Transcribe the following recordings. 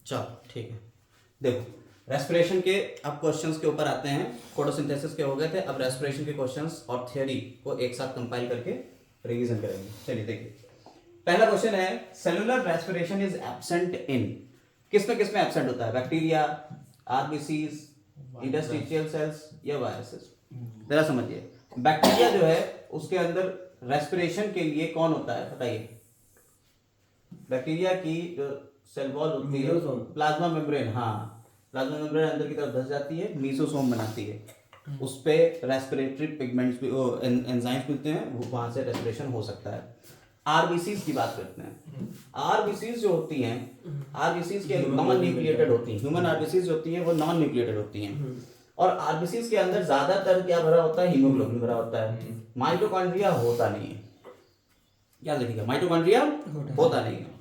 चलो ठीक है, देखो रेस्पिरेशन के अब क्वेश्चंस के ऊपर आते हैं। फोटोसिंथेसिस के हो गए थे, अब रेस्पिरेशन के क्वेश्चंस और थ्योरी को एक साथ कंपाइल करके रिवीजन करेंगे। चलिए देखिए, पहला क्वेश्चन है cellular respiration is absent in, किसमें किसमें एब्सेंट होता है? बैक्टीरिया, आरबीसीज, इंटरस्टिशियल सेल्स या वायरसेस? जरा समझिए, बैक्टीरिया जो है उसके अंदर रेस्पिरेशन के लिए कौन होता है बताइए? बैक्टीरिया की जो सेल वॉल होती है, प्लाज्मा मेम्ब्रेन, हाँ प्लाज्मा मेम्ब्रेन अंदर की तरफ धस जाती है, मीसोसोम बनाती है, उस पे रेस्पिरेटरी पिगमेंट्स भी एंजाइम्स मिलते हैं, वहां से रेस्पिरेशन हो सकता है। आरबीसीज की बात करते हैं। आरबीसीज जो होती हैं, आरबीसीज के नॉन न्यूक्लिएटेड होती हैं, ह्यूमन आरबीसीज जो होती हैं वो नॉन न्यूक्लिएटेड होती हैं, और आरबीसीज के अंदर ज्यादातर क्या भरा होता है? हीमोग्लोबिन भरा होता है। माइटोकॉन्ड्रिया होता नहीं है, याद रखिएगा, माइटोकॉन्ड्रिया होता नहीं है।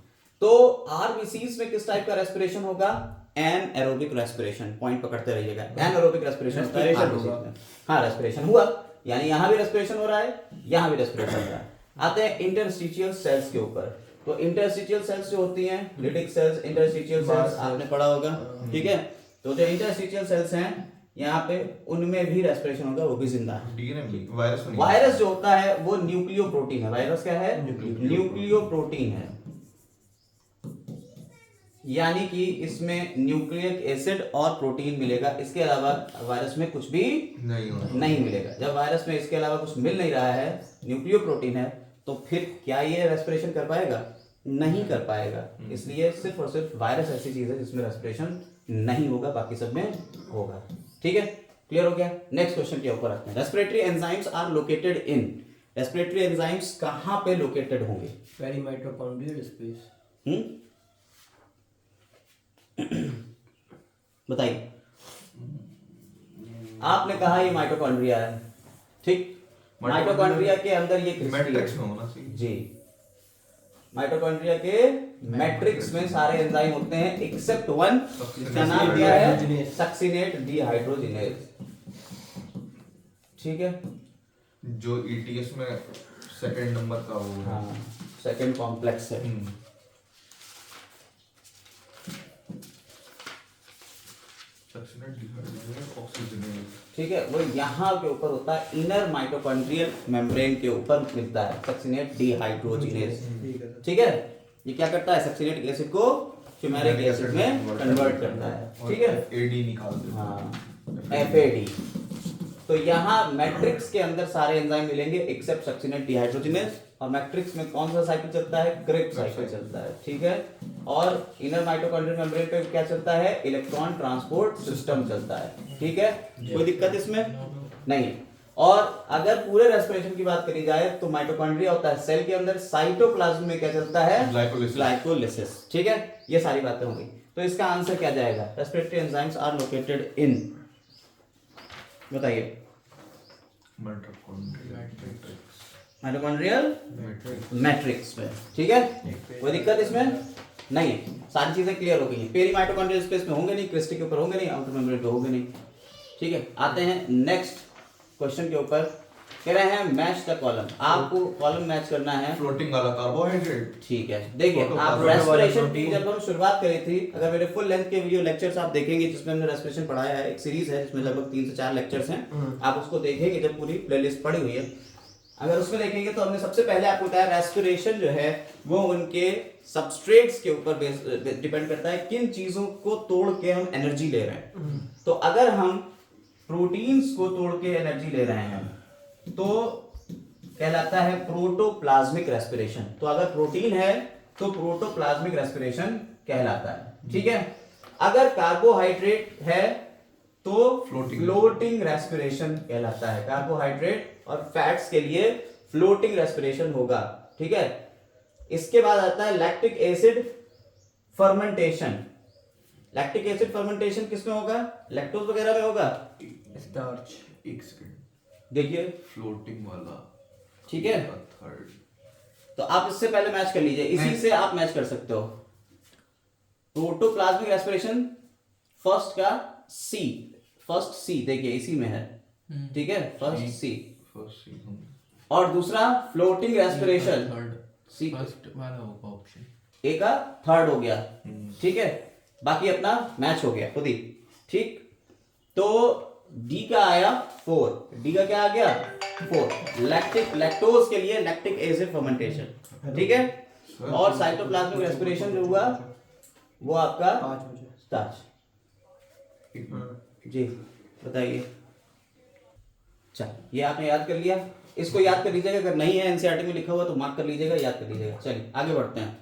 तो आरबीसीज में किस टाइप का रेस्पिरेशन होगा? एन एरोबिक रेस्पिरेशन, पॉइंट पकड़ते रहिएगा, एन एरोबिक रेस्पिरेशन होता है RBCs में। हाँ रेस्पिरेशन हुआ, यानी यहां भी रेस्पिरेशन हो रहा है, यहां भी रेस्पिरेशन हो रहा है। आते हैं इंटरस्टिशियल सेल्स के ऊपर। तो इंटरस्टिशियल सेल्स जो होती हैं, लिटिक सेल्स, इंटरस्टिशियल सेल्स आपने पढ़ा होगा, ठीक है? तो जो इंटरस्टिशियल सेल्स हैं यहाँ पे, उनमें भी रेस्पिरेशन होगा, वो भी जिंदा है। वायरस जो होता है वो न्यूक्लियो प्रोटीन है। वायरस क्या है? न्यूक्लियो प्रोटीन है, यानी कि इसमें न्यूक्लिक एसिड और प्रोटीन मिलेगा, इसके अलावा वायरस में कुछ भी नहीं मिलेगा। जब वायरस में इसके अलावा कुछ मिल नहीं रहा है, न्यूक्लियो प्रोटीन है, तो फिर क्या ये रेस्पिरेशन कर पाएगा? नहीं कर पाएगा। इसलिए सिर्फ और सिर्फ वायरस ऐसी चीज है जिसमें रेस्पिरेशन नहीं होगा, बाकी सब में होगा। ठीक है, क्लियर हो गया? नेक्स्ट क्वेश्चन के ऊपर आते हैं। Respiratory enzymes are located in, respiratory enzymes कहां पे लोकेटेड होंगे? Very mitochondrial space. बताइए, आपने कहा ये माइटोकॉन्ड्रिया है, ठीक? माइटोकॉन्ड्रिया के अंदर ये मैट्रिक्स में होना चाहिए जी, माइटोकॉन्ड्रिया के मैट्रिक्स में सारे एंजाइम होते हैं एक्सेप्ट वन, जिसका नाम क्या है? सक्सिनेट डिहाइड्रोजिनेज, ठीक है? जो ईटीएस में सेकंड नंबर का वो है। हाँ, सेकंड कॉम्प्लेक्स है। ठीक है, वो यहाँ के ऊपर होता है, इनर माइटोकॉन्ड्रियल मेम्ब्रेन के ऊपर मिलता है सक्सिनेट डिहाइड्रोजिनेज। ठीक है, ये क्या करता है? सक्सिनेट एसिड को फ्यूमेरिक एसिड में कन्वर्ट करता है, ठीक है? एडी निकालते हैं। हाँ, एफएडी। तो यहाँ मैट्रिक्स के अंदर सारे एंजाइम मिलेंगे एक्सेप्ट सक्सिनेट डिहाइड्रोजिनेज, और मैट्रिक्स में कौन सा साइकिल चलता है? क्रेब्स साइकिल चलता है, ठीक है? और इनर माइटोकॉन्ड्रियल मेम्ब्रेन पे क्या चलता है? इलेक्ट्रॉन ट्रांसपोर्ट सिस्टम चलता है, ठीक है? कोई दिक्कत इसमें नहीं। और अगर पूरे रेस्पिरेशन की बात करी जाए तो माइटोकॉन्ड्रिया होता है सेल के अंदर, साइटोप्लाज्म में क्या चलता है? ग्लाइकोलिसिस, ठीक है? ये सारी बातें होंगी। तो इसका आंसर क्या जाएगा? Respiratory enzymes are located in, बताइए। माइटोकॉन्ड्रियल मैट्रिक्स में, ठीक है? कोई दिक्कत इसमें नहीं है, सारी चीजें क्लियर हो गई हैं। पेरी माइटोकॉन्ड्रियल स्पेस में होंगे नहीं, क्रिस्टी के ऊपर होंगे नहीं, आउटर मेम्ब्रेन पे होंगे नहीं, ठीक है? आते हैं नेक्स्ट क्वेश्चन के ऊपर। कह रहे हैं मैच द कॉलम, आपको कॉलम मैच करना है। फ्लोटिंग वाला कार्बोहाइड्रेट, ठीक है, देखिए आप रेस्पिरेशन की जब हम शुरुआत करी थी, अगर मेरे फुल लेंथ के वीडियो लेक्चर्स आप देखेंगे जिसमें हमने रेस्पिरेशन पढ़ाया है, एक सीरीज है जिसमें लगभग 3 से 4 लेक्चर्स हैं, आप उसको देखेंगे जब पूरी प्लेलिस्ट पड़ी हुई है। अगर उसमें देखेंगे तो हमने सबसे पहले आपको बताया रेस्पिरेशन जो है वो उनके सबस्ट्रेट्स के ऊपर डिपेंड करता है, किन चीजों को तोड़ के हम एनर्जी ले रहे हैं। तो अगर हम प्रोटीन्स को तोड़ के एनर्जी ले रहे हैं तो कहलाता है प्रोटोप्लाज्मिक रेस्पिरेशन। तो अगर प्रोटीन है तो प्रोटोप्लाज्मिक रेस्पिरेशन कहलाता है, ठीक है? अगर कार्बोहाइड्रेट है तो फ्लोटिंग रेस्पिरेशन कहलाता है। कार्बोहाइड्रेट और फैट्स के लिए फ्लोटिंग रेस्पिरेशन होगा, ठीक है? इसके बाद आता है lactic acid fermentation. Lactic acid fermentation किसमें होगा? लैक्टोज वगैरह में होगा, स्टार्च। एक सेकंड, देखिए फ्लोटिंग वाला, ठीक है? थर्ड, तो आप इससे पहले मैच कर लीजिए, इसी से आप मैच कर सकते हो। प्रोटोप्लाज्मिक रेस्पिरेशन फर्स्ट का सी, फर्स्ट सी देखिए इसी में है, ठीक है? फर्स्ट सी, और दूसरा फ्लोटिंग रेस्पिरेशन सी, फर्स्ट वाला होगा ऑप्शन, ए का थर्ड हो गया, ठीक है? बाकी अपना मैच हो गया खुद ही, ठीक। तो डी का आया 4, डी का क्या आ गया 4। लैक्टिक लैक्टोज के लिए लैक्टिक एसिड फर्मेंटेशन, ठीक है। और साइटोप्लाज्मिक रेस्पिरेशन जो हुआ वो आपका 5 बजे। स्टार्च। जी बताइए। चल ये आपने याद कर लिया, इसको याद कर लीजिएगा, अगर नहीं है एनसीईआरटी में लिखा हुआ तो मार्क कर लीजिएगा, याद कर लीजिएगा। चलिए आगे बढ़ते हैं।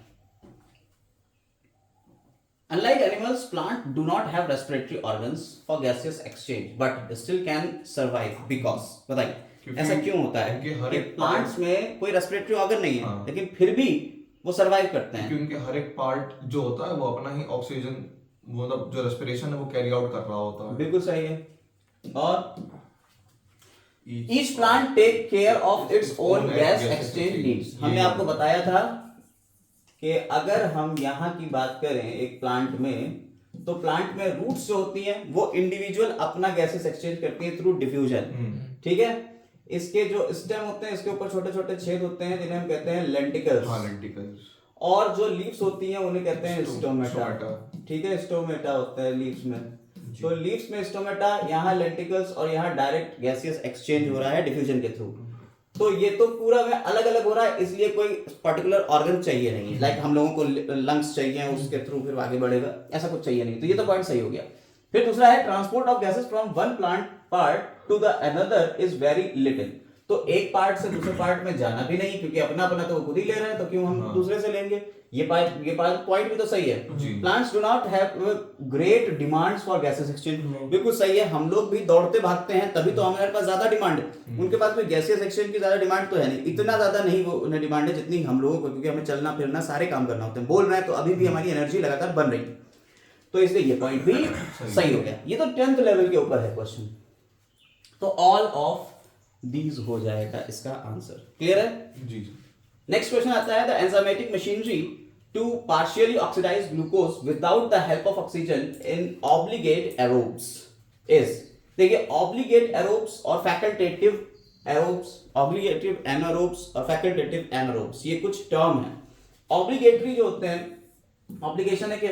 Unlike animals, plants do not have respiratory organs for gaseous exchange, but still can survive because बताइए क्योंकि ऐसा क्यों होता है उनके हर कि एक प्लांट्स में कोई रेस्पिरेटरी ऑर्गन नहीं है, हाँ। लेकिन फिर भी वो सरवाइव करते हैं। क्योंकि उनके हर एक पार्ट जो होता है वो अपना ही ऑक्सीजन, मतलब जो रेस्पिरेशन है वो कैरी आउट कर रहा होता है। बिल्कुल सही है। और each plant take care of its own gas exchange needs. हमने आपको बताया था कि अगर हम यहाँ की बात करें एक प्लांट में, तो प्लांट में रूट्स जो होती हैं वो इंडिविजुअल अपना गैसेस एक्सचेंज करती हैं थ्रू डिफ्यूजन, ठीक है। इसके जो स्टेम होते हैं इसके ऊपर छोटे छोटे छेद होते हैं जिन्हें हम कहते हैं लेंटिकल्स। हाँ, लेंटिकल्स। और जो लीव्स होती हैं उन्हें कहते हैं स्टोमेटा, स्टोमेटा। ठीक है। स्टोमेटा होता है लीव्स में। तो लीव्स में स्टोमेटा, यहाँ लेंटिकल्स, और यहाँ डायरेक्ट गैसियस एक्सचेंज हो रहा है डिफ्यूजन के थ्रू। तो ये तो पूरा में अलग अलग हो रहा है, इसलिए कोई पर्टिकुलर ऑर्गन चाहिए नहीं है। लाइक हम लोगों को लंग्स चाहिए, उसके थ्रू फिर आगे बढ़ेगा, ऐसा कुछ चाहिए नहीं। तो ये तो पॉइंट सही हो गया। फिर दूसरा है transport of gases from one plant part two the another is very little. तो एक पार्ट से दूसरे पार्ट में जाना भी नहीं, क्योंकि अपना अपना तो वो खुद ही ले रहे हैं, तो क्यों हम दूसरे से लेंगे। ये पॉइंट भी तो सही है। Plants do not have great demands for gases exchange. बिल्कुल सही है। हम लोग भी दौड़ते भागते हैं तभी तो हमारे पास ज्यादा डिमांड है। उनके पास कोई गैसेस एक्सचेंज की ज्यादा डिमांड तो है नहीं, इतना ज्यादा नहीं वो उन्हें डिमांड है जितनी हम लोगों को, क्योंकि हमें चलना फिरना सारे काम करना होते हैं। बोल रहे हैं तो अभी भी हमारी एनर्जी लगातार बन रही है, तो इसलिए ये पॉइंट भी सही हो गया। ये तो 10th लेवल के ऊपर है क्वेश्चन। तो ऑल ऑफ दीज हो जाएगा इसका आंसर। क्लियर है जी। नेक्स्ट क्वेश्चन आता है the enzymatic machinery to partially oxidise glucose without the help of oxygen in obligate aerobes is. देखिए ऑब्लिगेट एरोब्स और फैकल्टेटिव एरोब्स, ऑब्लिगेटिव एनारोब्स और फैकल्टेटिव एनारोब्स, ये कुछ टर्म है। ऑब्लिगेटरी जो होते हैं, ऑब्लिगेशन है कि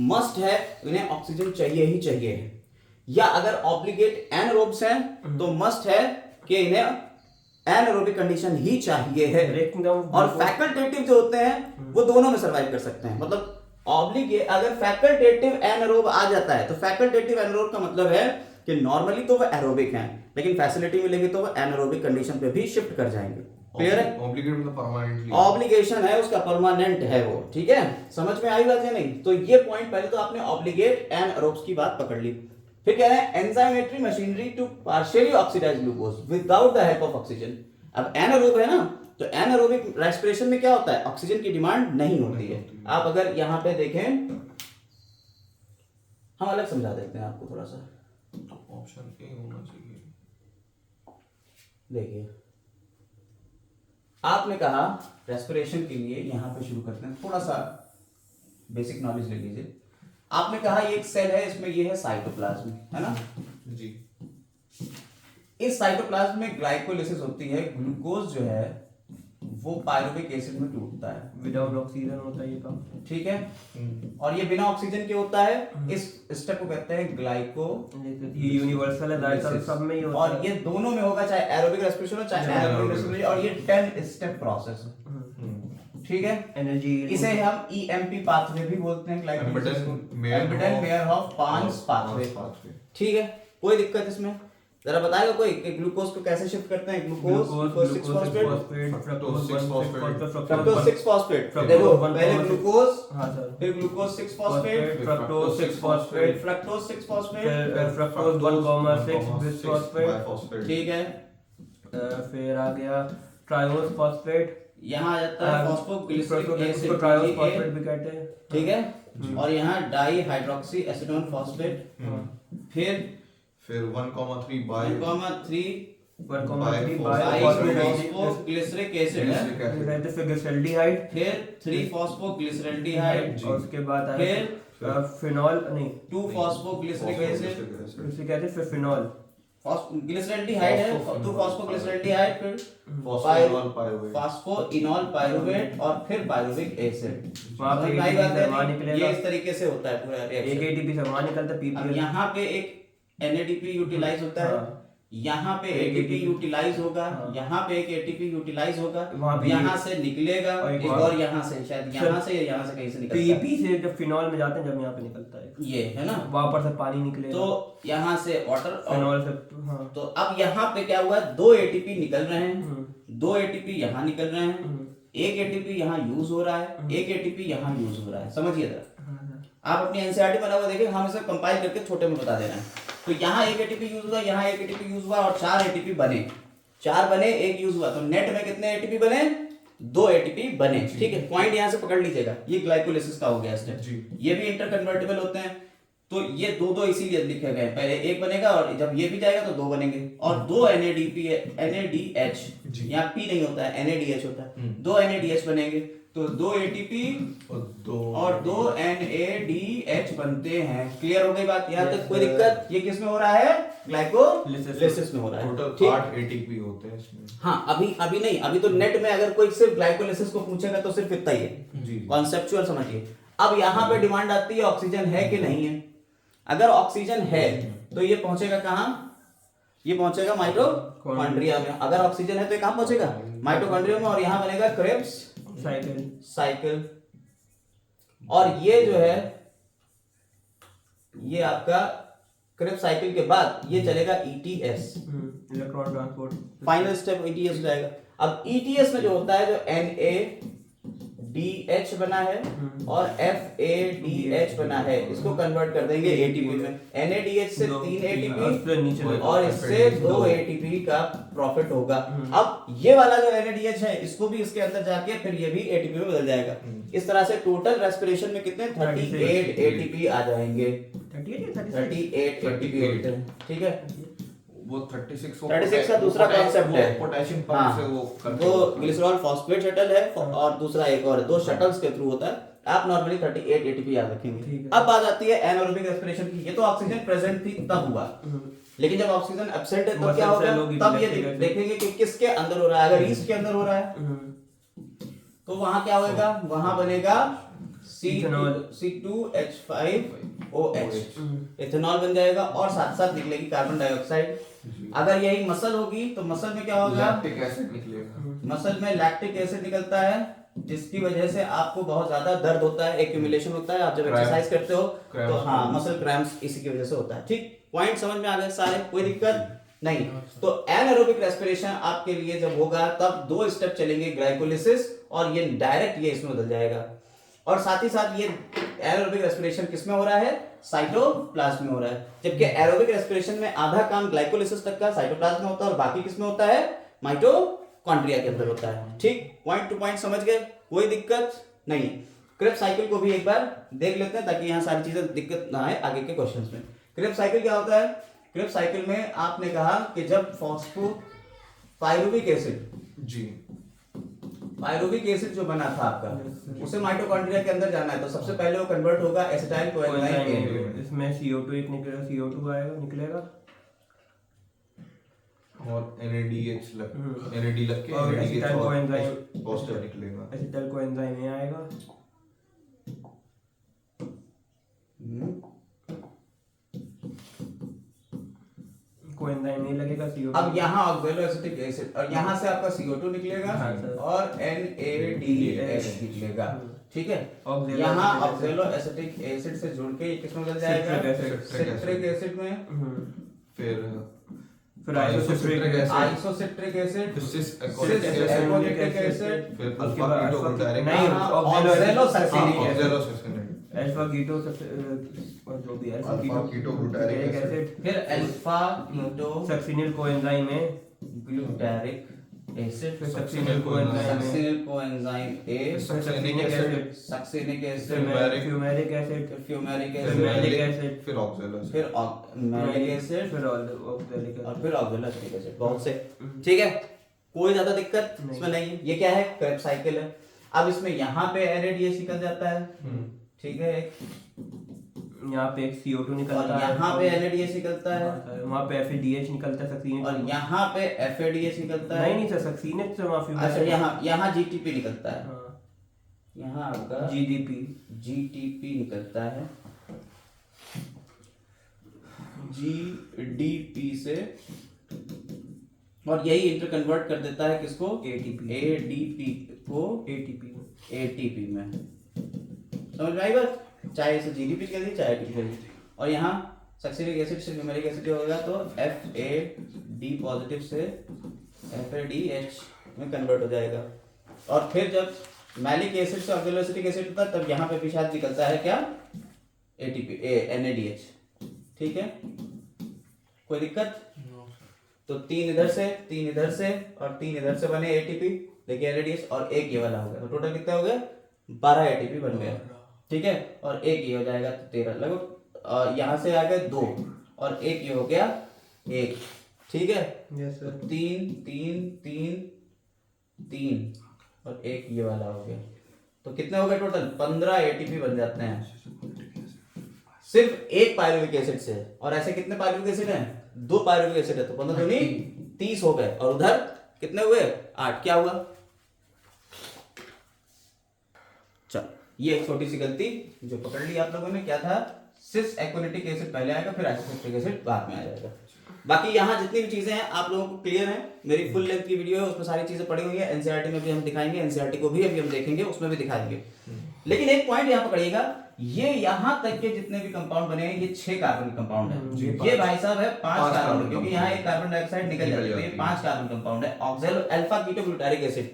मस्ट है, इन्हें ऑक्सीजन चाहिए ही चाहिए है। या अगर ऑब्लिगेट एनारोब्स हैं तो मस्ट है कि इन्हें एनारोबिक कंडीशन ही चाहिए है। और फैकल्टेटिव जो होते हैं वो दोनों में सरवाइव कर सकते हैं। मतलब ऑब्लिगेट अगर फैकल्टेटिव एनारोब आ जाता है तो फैकल्टेटिव एनारोब का मतलब है कि नॉर्मली तो वो एरोबिक हैं, लेकिन फैसिलिटी मिलेगी तो वो एनारोबिक कंडीशन पे भी शिफ्ट कर जाएंगे। क्लियर है? ऑब्लिगेट मतलब परमानेंटली ऑब्लिगेशन है उसका, परमानेंट है वो, ठीक है। समझ में आई बात या नहीं? तो ये पॉइंट पहले तो आपने ऑब्लिगेट एनारोब्स की बात पकड़ ली। फिर कह रहे हैं enzymatic machinery to partially oxidise glucose without the help of oxygen. अब एनारोब है ना, तो एनारोबिक रेस्पिरेशन में क्या होता है, ऑक्सीजन की डिमांड नहीं होती है। आप अगर यहां पे देखें, हम अलग समझा देते हैं आपको थोड़ा सा। ऑप्शन ए होना चाहिए। देखिए आपने कहा रेस्पिरेशन के लिए, यहां पे शुरू करते हैं, थोड़ा सा बेसिक नॉलेज ले लीजिए। आपने कहा ये एक सेल है, इसमें ये है साइटोप्लाज्म, है ना जी। इस साइटोप्लाज्म में ग्लाइकोलिसिस होती है, ग्लूकोज जो है वो पायरुविक एसिड में टूटता है, विदाउट ऑक्सीजन होता है ये काम, ठीक है। और ये बिना ऑक्सीजन के होता है। इस स्टेप को कहते हैं ग्लाइको, ये यूनिवर्सल है, दायरा सब में ही होता है। और ये दोनों में होगा, चाहे एरोबिक रेस्पिरेशन हो चाहे एनारोबिक रेस्पिरेशन, और ये 10 स्टेप प्रोसेस है, ठीक है। एनर्जी इसे हम ईएमपी पाथवे भी बोलते हैं, ग्लाइकोलिसिस को एम्बेडेड मेयर ऑफ पांच पाथवे, ठीक है। कोई दिक्कत इसमें? जरा बताएगा कोई कि ग्लूकोज को कैसे शिफ्ट करते हैं? Glucose 6 phosphate, fructose 6 phosphate. देखो पहले ग्लूकोज, हां सर, फिर glucose 6 phosphate, fructose 6 phosphate, fructose 6 phosphate, fructose 1,6 phosphate, ठीक है। फिर आ गया ट्रायोज फॉस्फेट, यहाँ आ जाता है फॉस्फोग्लिसरिक एसिड, ट्रायोज फॉस्फेट भी कहते हैं, ठीक है। और यहाँ डाई हाइड्रोक्सी एसीटोन फॉस्फेट, फिर 1,3 बाय 1,3 बाय फॉस्फोग्लिसरिक एसिड है, फिर ग्लिसरल्डिहाइड, फिर 3 फॉस्फोग्लिसरल्डिहाइड, और उसके बाद आया फिर फिनॉल, नहीं 2 फॉस्फोग्लिसरिक एसिड, इसे कहते हैं फिर फिनॉल, ग्लिसरॉल्डिहाइड है, 2 फॉस्फोग्लिसरॉल्डिहाइड, फिर फॉस्फोइनॉल पाइरुवेट, फास्फोइनॉल पाइरुवेट और फिर पाइरुविक एसिड। वहाँ पे समझ में आई बात ATP से वहाँ है? निकलेगा। ये इस तरीके से होता है पूरा एक रिएक्शन। ATP से वहाँ निकलता है अब PPL। यहाँ पे एक NADP यूटिलाइज होता है, हाँ। यहाँ पे एक ATP ATP यूटिलाइज होगा, हाँ। यहाँ पे एक ATP यूटिलाइज होगा, वहाँ पे यहाँ से निकलेगा और एक एक और- और यहाँ से, शायद यहाँ से या यहाँ से कहीं से निकलता है, PP से जब फिनॉल में जाते हैं जब यहाँ पे निकलता है, ये है ना। वहाँ पर से पानी निकलेगा। तो यहाँ से वाटर और फिनॉल से हाँ। तो अब यहाँ पे क्या हुआ, 2 ATP निकल रहे हैं, हम्म। 2 ATP यहाँ निकल रहे हैं, हम्म। एक ATP यहाँ यूज हो रहा है, एक ATP यहाँ यूज हो रहा है। समझिए जरा, हाँ, आप अपनी एनसीईआरटी बना हुआ देखिए, हम इसे कंपाइल करके छोटे में बता दे रहे हैं। तो यहाँ एक ATP यूज हुआ, यहाँ एक ATP यूज हुआ और 4 ATP बने, 4 बने, एक यूज हुआ, तो नेट में कितने ATP बने, 2 ATP बने। ठीक है, पॉइंट यहाँ से पकड़ लीजिएगा, ये ग्लाइकोलिसिस का हो गया स्टेप। जी। ये भी इंटरकन्वर्टेबल होते हैं, तो ये 2 इसीलिए लिखे गए, पहले एक बनेगा और जब ये भी जाएगा तो 2 बनेंगे, और 2 NADH, जी। यहाँ P नहीं होता है, NADH होता है, 2 NADH बनेंगे, तो 2 ATP और 2 NADH बनते हैं। क्लियर हो गई बात? यहाँ तक कोई दिक्कत? ये किस में हो रहा है, ग्लाइकोलिसिस में हो रहा है। टोटल ठीक? 8 ATP होते हैं इसमें। हाँ, अभी नहीं, अभी तो नेट में अगर कोई सिर्फ ग्लाइकोलिसिस को पूछेगा तो सिर्फ इतना ही है, जी। कॉन्सेप्चुअल समझिए। अब यहाँ पे डिमांड आती है ऑक्सीजन है कि नहीं है। अगर ऑक्सीजन है तो ये पहुंचेगा कहाँ, ये पहुंचेगा माइटोकॉन्ड्रिया में। अगर ऑक्सीजन है तो ये कहाँ पहुंचेगा, माइटोकॉन्ड्रिया में, और यहाँ बनेगा क्रेब्स साइकिल। और ये जो है, ये आपका क्रेब्स साइकिल के बाद ये चलेगा ETS, electron transport. Final step ETS हो जाएगा। अब ETS में जो होता है, जो NADH बना है और FADH बना है, इसको कन्वर्ट कर देंगे ATP में। NADH से 3 ATP और इससे 2 ATP का प्रॉफिट होगा। अब ये वाला जो NADH है, इसको भी इसके अंदर जाके फिर ये भी ATP में बदल जाएगा। इस तरह से टोटल रेस्पिरेशन में कितने 38 ATP आ जाएंगे, 38 ATP होते हैं। ठीक है, वो 36 का दूसरा कॉन्सेप्ट है, पोटेशियम पंप हाँ, से वो वो ग्लिसरॉल फॉस्फेट शटल है और दूसरा एक और है, 2 शटल्स के थ्रू होता है। आप नॉर्मली 38 ATP याद रखेंगे। अब बात आती है एनारोबिक रेस्पिरेशन की। ये तो ऑक्सीजन प्रेजेंट थी तब हुआ, लेकिन जब ऑक्सीजन एब्सेंट है तब क्या होगा, तब ये देखेंगे कि किसके अंदर हो रहा है। अगर ईस्ट के अंदर हो रहा है तो वहां क्या होगा, वहां बनेगा C2H5OH, इथेनॉल बन जाएगा और साथ साथ निकलेगी कार्बन डाइऑक्साइड। अगर यही मसल होगी तो मसल में क्या होगा, लैक्टिक एसिड निकलेगा। मसल में लैक्टिक एसिड निकलता है, जिसकी वजह से आपको बहुत ज्यादा दर्द होता है, एक्यूमुलेशन होता है। आप जब एक्सरसाइज करते हो तो हाँ, मसल क्रैम्प्स इसी की वजह से होता है। ठीक, पॉइंट समझ में आ गए सारे, कोई दिक्कत नहीं। तो एनारोबिक रेस्पिरेशन आपके लिए जब होगा तब 2 स्टेप चलेंगे, ग्लाइकोलिसिस, और ये डायरेक्ट ये इसमें बदल जाएगा। और साथ ही साथ ये एरोबिक रेस्पिरेशन किसमें हो रहा है, साइटोप्लाज्म में हो रहा है। जबकि एरोबिक रेस्पिरेशन में आधा काम ग्लाइकोलिसिस तक का साइटोप्लाज्म में होता है और बाकी किसमें होता है, माइटोकॉन्ड्रिया के अंदर होता है। ठीक, पॉइंट टू पॉइंट समझ गए, कोई दिक्कत नहीं। क्रेब्स साइकिल को भी एक बार देख लेते हैं ताकि यहाँ सारी चीजें दिक्कत ना आए आगे के क्वेश्चंस में। क्रेब्स साइकिल क्या होता है, क्रेब्स साइकिल में आपने कहा कि जब पाइरुविक एसिड, जी, पाइरुविक एसिड जो बना था आपका, उसे माइटोकॉन्ड्रिया के अंदर जाना है, तो सबसे पहले वो कन्वर्ट होगा एसिटाइल कोएंजाइम के। इसमें CO2 एक निकलेगा, CO2 आएगा, निकलेगा और NADH NAD लग के और NADH एसिटाइल और कोएंजाइम पॉजिटिव निकलेगा। एसिटाइल कोएंजाइम में आएगा। कोएंजाइम नहीं लगेगा, CO2। अब यहाँ ऑक्सैलो एसिटिक एसिड और यहाँ से आपका CO2 निकलेगा हाँ, सर। और NADH निकलेगा। ठीक है, ऑक्सैलो यहाँ एसिटिक ऑक्सैलो एसिटिक एसिड से जुड़ के ये किसमें बदल जाएगा, सिट्रिक एसिड में। फिर isocitric acid, isocitric acid, cis aconitic acid, फिर अल्फा कीटोग्लूटारिक नहीं, oxalo succinic acid, oxalo succinic, alpha keto जो भी है, अल्फा कीटोग्लूटारिक एसिड, फिर अल्फा कीटो सक्सिनिल कोएंजाइम है, ग्लूटारिक एसिड, फिर सक्सिनिल कोएंजाइम है, succinyl coenzyme A, succinic acid, succinic फिर एसिड, फ्यूमेरिक एसिड, फिर फ्यूमेरिक फिर एसिड, मैलिक एसिड, फिर ऑक्सैलो एसिड, फिर मैलिक एसिड फिर ऑक्सैलिक एसिड, और फिर ऑक्सैलो एसिटिक एसिड। बहुत से, ठीक है, कोई ज्यादा दिक्कत इसमें नहीं है। ये क्या है, क्रेब्स साइकिल है। अब इसमें यहाँ पे NADH निकल जाता है, ठीक है, यहाँ पे एक CO2 और निकलता है, यहाँ पे NADH निकलता है, वहाँ पे FADH निकलता है सक्सीनेट, और यहाँ पे FADH निकलता है। नहीं सर, सक्सीनेट से माफी। अच्छा, यहाँ GTP निकलता है, हाँ, यहाँ आपका GDP GTP निकलता है, GDP से, और यही इंटर कन्वर्ट कर देता है किसको, ADP को ATP में। समझ में आई बात? चाहे इसे GDP कह दी चाहे ATP कह दी। और यहाँ सक्सीनिक एसिड से न्यूमेरिक एसिड होगा तो FAD पॉजिटिव से FADH में कन्वर्ट हो जाएगा। और फिर जब मैलिक एसिड से ऑक्सैलोएसिटिक एसिड होता है तब यहाँ पे भी शायद निकलता है क्या, ATP NADH। ठीक है, कोई दिक्कत? तो 3 इधर से 3 इधर से और 3 इधर से बने ATP, देखिए NADH, और एक ये वाला हो गया, तो टोटल कितना हो गया, 12 ATP बन गया। ठीक है, और एक ये हो जाएगा तो 13 लगभग, यहाँ से आ गए 2 और एक ये हो गया 1। ठीक है, यस तो सर। 3 3 3 3 और एक ये वाला हो गया, तो कितने हो गए टोटल, 15 ATP बन जाते हैं सिर्फ एक पायरुविक एसिड से। और ऐसे कितने पायरुविक एसिड हैं, 2 पायरुविक एसिड है, तो 15 दूनी 30 हो गए, और उधर कितने हुए, 8। क्या हुआ, चल ये एक छोटी सी गलती जो पकड़ ली आप लोगों ने, क्या था, सिस एक्विनेटिक एसिड पहले आएगा फिर आइसोसेप्टिक एसिड बाद में आ जाएगा। बाकी यहाँ जितनी भी चीजें हैं आप लोगों को क्लियर है, मेरी फुल लेंथ की वीडियो है, उसमें सारी चीजें पड़ी हुई है, एनसीईआरटी में भी हम दिखाएंगे, एनसीईआरटी को भी अभी हम देखेंगे, उसमें भी दिखाएंगे। लेकिन एक पॉइंट यहाँ पकड़िएगा, ये यहाँ तक के जितने भी कंपाउंड बने हैं ये 6 कार्बन कंपाउंड है, ये भाई साहब है 5 कार्बन, क्योंकि यहाँ एक कार्बन डाइऑक्साइड निकल जाती है, ये 5 कार्बन कंपाउंड है ऑक्सैलो अल्फा कीटोग्लूटारिक एसिड।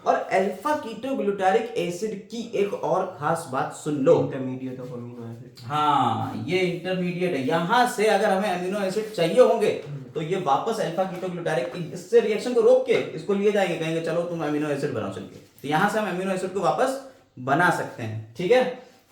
और अल्फा कीटोग्लूटारिक एसिड की एक और खास बात सुन लो, इंटरमीडिएट ऑफ अमीनो एसिड। हाँ ये इंटरमीडिएट है, यहाँ से अगर हमें अमीनो एसिड चाहिए होंगे तो ये वापस अल्फा कीटोग्लूटारिक, इससे रिएक्शन को रोक के इसको लिए जाएंगे, कहेंगे चलो तुम अमीनो एसिड बनाओ चल के, तो यहाँ से हम अमीनो एसिड को वापस बना सकते हैं। ठीक है,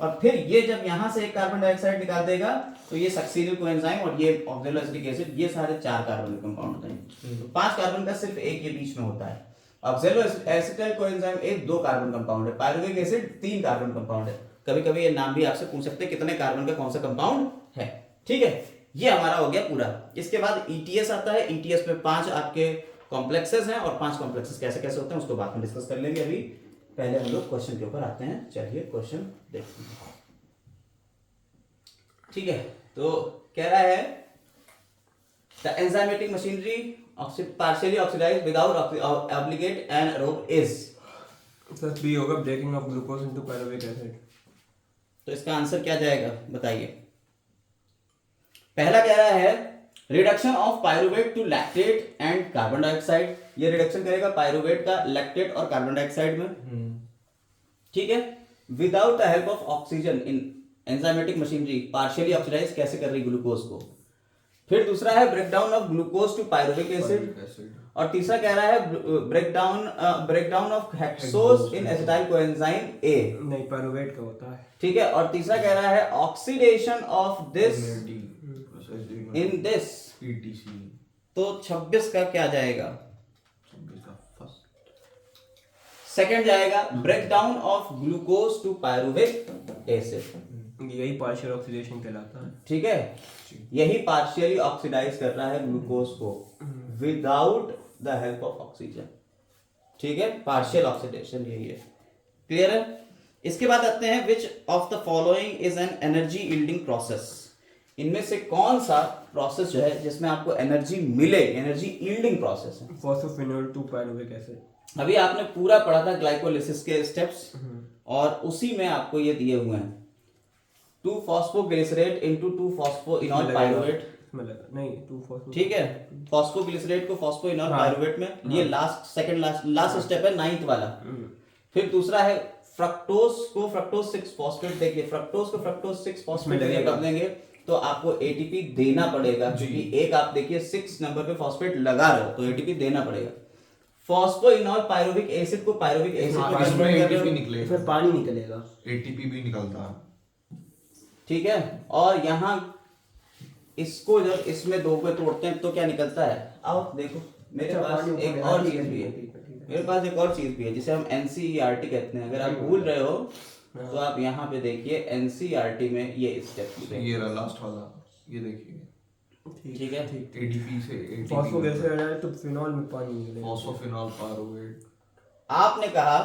और फिर ये जब यहाँ से एक कार्बन डाइऑक्साइड निकाल देगा तो ये सक्सीनिल कोएंजाइम और ये ऑक्सैलोएसिटिक एसिड, ये सारे 4 कार्बन के कंपाउंड होते हैं, तो 5 कार्बन का सिर्फ एक ये बीच में होता है। ऑक्सैलोएसिटाइल कोएंजाइम एक 2 कार्बन कंपाउंड है, पायरुविक एसिड 3 कार्बन कंपाउंड है। कभी कभी ये नाम भी आपसे पूछ सकते हैं कितने कार्बन का कौन सा कंपाउंड है। ठीक है, ये हमारा हो गया पूरा। इसके बाद ETS आता है, ETS में 5 आपके कॉम्प्लेक्सेस हैं, और 5 कॉम्प्लेक्सेस कैसे कैसे होते हैं उसको बाद में डिस्कस कर लेंगे, अभी पहले हम लोग क्वेश्चन के ऊपर आते हैं। चलिए क्वेश्चन देखते हैं। ठीक है, तो कह रहा है the enzymatic machinery partially oxidized without obligate anaerobe is। Sir B होगा, breaking off glucose into pyruvic acid. तो इसका आंसर क्या जाएगा बताइए। पहला कह रहा है reduction of pyruvate to lactate and carbon dioxide, ये रिडक्शन करेगा पायरुवेट का लैक्टेट और कार्बन डाइऑक्साइड में। ठीक है, without the help of oxygen in enzymatic machinery partially oxidize कैसे कर रही ग्लूकोज को। फिर दूसरा है breakdown of glucose to pyruvic acid, और तीसरा कह रहा है breakdown of hexose in acetyl coenzyme A. नहीं, पायरुवेट का होता है। ठीक है, और तीसरा कह रहा है oxidation of this in this. तो 26 का क्या जाएगा, सेकंड जाएगा breakdown of glucose to pyruvic acid, यही पार्शियल ऑक्सीडेशन कहलाता है। ठीक है, यही पार्शियली ऑक्सीडाइज कर रहा है ग्लूकोज को without the help of oxygen. ठीक है, पार्शियल ऑक्सीडेशन यही है। क्लियर है। इसके बाद आते हैं which of the following is an energy yielding process, इनमें से कौन सा प्रोसेस जो है जिसमें आपको एनर्जी मिले, एनर्जी यील्डिंग प्रोसेस है। फॉस्फोफिनोल टू पायरुविक एसिड। अभी आपने पूरा पढ़ा था ग्लाइकोलिसिस के स्टेप्स, और उसी में आपको ये दिए हुए हैं 2 फॉस्फोग्लिसरेट इनटू 2 फॉस्फोइनॉल पायरुवेट। नहीं 2 फॉस्फो, ठीक है, फॉस्फोग्लिसरेट को फॉस्फोइनॉल पायरुवेट में, ये लास्ट स्टेप है 9th वाला। फिर दूसरा है फ्रक्टोज को फ्रक्टोज 6 फॉस्फेट, देखिए फ्रक्टोज को फ्रक्टोज 6 फॉस्फेट में कर देंगे तो आपको ATP देना पड़ेगा, क्योंकि एक आप देखिए 6 नंबर पे फॉस्फेट लगा रहे हो तो ATP देना पड़ेगा। फॉस्फोइनॉल पायरुविक एसिड को पायरुविक एसिड में कन्वर्ट कर रहे हो, निकलेगा, फिर पानी निकलेगा, ATP भी निकलता है। ठीक है, और यहाँ इसको जब इसमें 2 पे तोड़ते हैं तो क्या निकलता है, आओ देखो मेरे पास एक और चीज भी है, मेरे पास एक और चीज भी है जिसे हम NCERT कहते हैं। अगर आप भूल रहे हो तो आप यहाँ पे देखिए एनसीईआरटी में ये स्टेप ये रहा लास्ट वाला, ये देखिए ठीक है। एडीपी से एटीपी फॉस्फोगैस है तो फिनॉल में पानी निकलेगा। फॉस्फोफिनॉल पायरुवेट। आपने कहा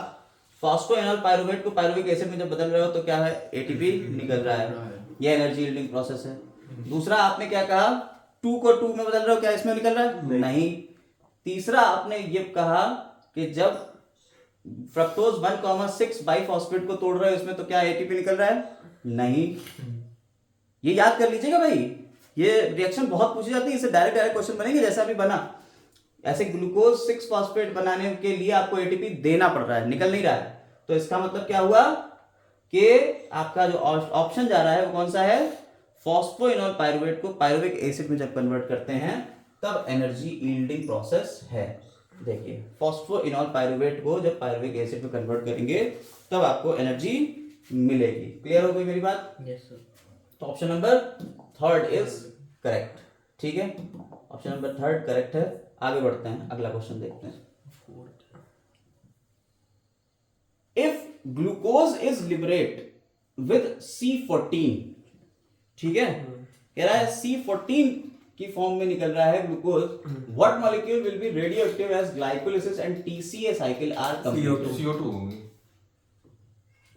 फॉस्फोइनॉल पायरुवेट को पायरुविक एसिड में जब बदल रहे हो तो क्या है, एटीपी निकल रहा है, ये एनर्जी यील्डिंग प्रोसेस है। दूसरा आपने क्या कहा, 2 को 2 में बदल रहे हो, क्या इसमें निकल रहा है? नहीं। तीसरा आपने ये कहा कि जब फ्रक्टोज 1,6 बाइफॉस्फेट को तोड़ रहे हो इसमें तो क्या एटीपी निकल रहा है? नहीं। ये याद कर लीजिएगा भाई, ये रिएक्शन बहुत पूछी जाती है, इसे डायरेक्ट क्वेश्चन बनेंगे जैसा अभी बना। ऐसे ग्लूकोज 6 फॉस्फेट बनाने के लिए आपको एटीपी देना पड़ रहा है, निकल नहीं रहा है, तो इसका मतलब क्या हुआ कि आपका जो ऑप्शन जा रहा है वो कौन सा है? फॉस्फोइनॉल पायरुवेट को पायरुविक एसिड में जब कन्वर्ट करते हैं तब एनर्जी यील्डिंग प्रोसेस है। देखिए फॉस्फोइनॉल पायरुवेट को जब पायरुविक एसिड में कन्वर्ट करेंगे तब आपको एनर्जी मिलेगी। क्लियर हो गई मेरी बात? Yes sir. तो ऑप्शन नंबर 3 इज करेक्ट। ठीक है, ऑप्शन नंबर 3 करेक्ट है। आगे बढ़ते हैं, अगला क्वेश्चन देखते हैं। If glucose is liberate with C14, ठीक है, कह रहा है C14 की फॉर्म में निकल रहा है glucose, what molecule will be radioactive as glycolysis and TCA cycle are completed? CO2 होगी।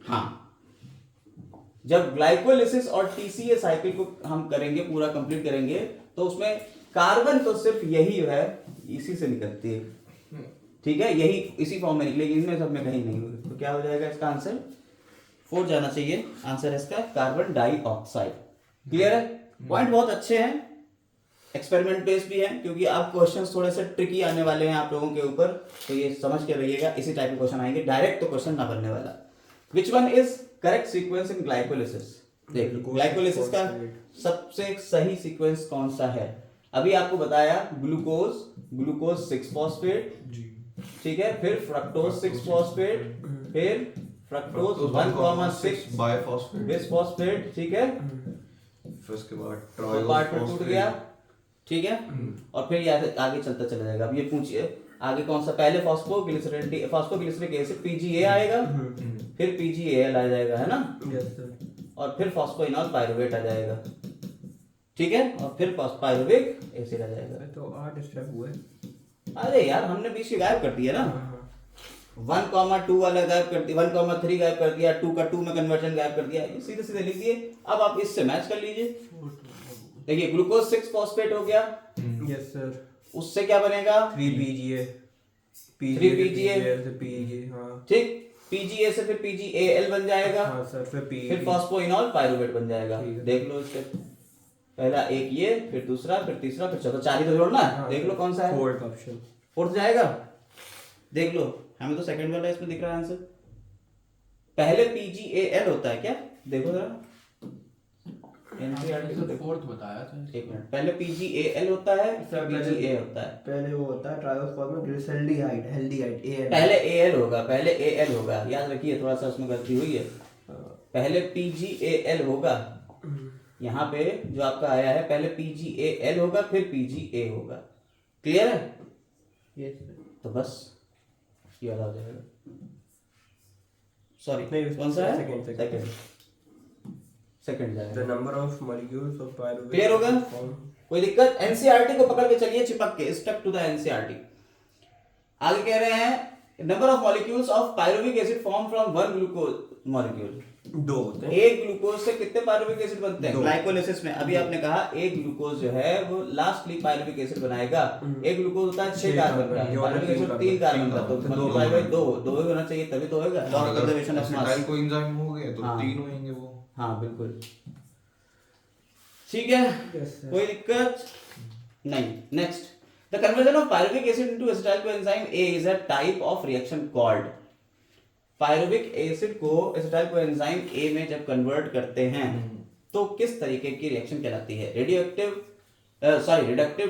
हाँ, जब ग्लाइकोलिसिस और TCA साइकिल को हम करेंगे, पूरा कंप्लीट करेंगे, तो उसमें कार्बन तो सिर्फ यही है, इसी से निकलती है, ठीक है, यही इसी फॉर्म में निकलेगी, इनमें सब में कहीं नहीं होगी। तो क्या हो जाएगा इसका आंसर? 4 जाना चाहिए। आंसर है इसका कार्बन डाइऑक्साइड। क्लियर है? पॉइंट बहुत अच्छे हैं, एक्सपेरिमेंट बेस्ड भी है, क्योंकि आप क्वेश्चंस थोड़े से ट्रिकी आने वाले हैं आप लोगों के ऊपर, तो ये समझ के रहिएगा, इसी टाइप के क्वेश्चन आएंगे, डायरेक्ट तो क्वेश्चन ना बनने वाला। Which one is correct sequence in glycolysis? देख लो ग्लाइकोलिसिस का सबसे सही सीक्वेंस कौन सा है? अभी आपको बताया ग्लूकोज 6 फॉस्फेट, ठीक है, फिर फ्रक्टोज 6 फॉस्फेट, फिर फ्रक्टोज 1,6 बाइफॉस्फेट, बिसफॉस्फेट, ठीक है, फिर उसके बाद तो पार्ट में टूट गया, ठीक है, और फिर ये आगे चलता चला जाएगा। अब ये पूछिए आगे कौन सा, पहले फॉस्फोग्लिसरिक एसिड PGA आएगा, फिर PGAL आ जाएगा, है ना, यस सर। और फिर फॉस्फोइनॉल पायरुवेट आ जाएगा, ठीक है, और फिर पायरुविक एसिड आ जाएगा। तो 8 स्टेप हुए। अरे यार हमने बीच के गायब कर दिया ना, 1,2 वाला गायब कर दिया, 1,3 गायब कर दिया, 2 का 2 में कन्वर्जन गायब कर दिया, ये सीधे सीधे लिख दिए। अब आप इससे मैच कर लीजिए। देखिए ग्लूकोज 6 फॉस्फेट हो गया, यस सर। उससे क्या बनेगा? 3 PGA, 3 PGA से PGA, हाँ ठीक, PGA से फिर PGAL बन जाएगा, हाँ सर, फिर फॉस्फोइनॉल पायरुवेट बन जाएगा। ठीक है। देख लो इसके पहला एक ये, फिर दूसरा, फिर तीसरा, फिर चौथा, 4 ही तो जोड़ना है। देख लो कौन सा है, 4th ऑप्शन। 4th जाएगा। देख लो हमें तो सेकंड वाला इसमें दिख रहा है आंसर। पहले PGAL होता है क्या? देखो जरा एनसीईआरटी को देखो। 4th बताया था। एक मिनट, पहले PGAL होता है, फिर PGA होता है। पहले वो होता है ट्रायोस्फॉर्म में ग्लिसरल्डिहाइड, हेल्डिहाइड, AL। पहले AL होगा, पहले AL होगा, याद रखिए, थोड़ा सा उसमें गलती हुई है। पहले PGAL होगा, यहाँ पे जो आपका आया है पहले PGAL होगा, फिर PGA होगा। क्लियर है? Yes sir. तो बस ये वाला हो जाएगा। सॉरी नहीं, कौन सा है? second सेकंड The जाएगा। number of molecules of pyruvic Clear होगा? form- कोई दिक्कत? एनसीईआरटी को पकड़ के चलिए, चिपक के, स्टक टू द एनसीईआरटी। आगे कह रहे हैं number of molecules of pyruvic acid form from 1 glucose molecule. 2 होते हैं। एक ग्लूकोज से कितने पायरुविक एसिड बनते हैं? 2। ग्लाइकोलिसिस में अभी आपने कहा एक ग्लूकोज जो है वो लास्टली पायरुविक एसिड बनाएगा। एक ग्लूकोज होता है 6 कार्बन का, पायरुविक एसिड 3 कार्बन का, तो मल्टीप्लाई बाय 2 ही होना चाहिए, तभी तो होगा। Law of conservation of mass. Acetyl coenzyme हो गए तो हाँ। 3 होंगे वो। हाँ बिल्कुल ठीक है, Yes, sir. कोई दिक्कत नहीं। Next, the conversion of pyruvic acid into acetyl coenzyme A is a type of reaction called. Pyruvic acid को एसिटाइल कोएंजाइम A में जब कन्वर्ट करते हैं तो किस तरीके की रिएक्शन कहलाती है? Reductive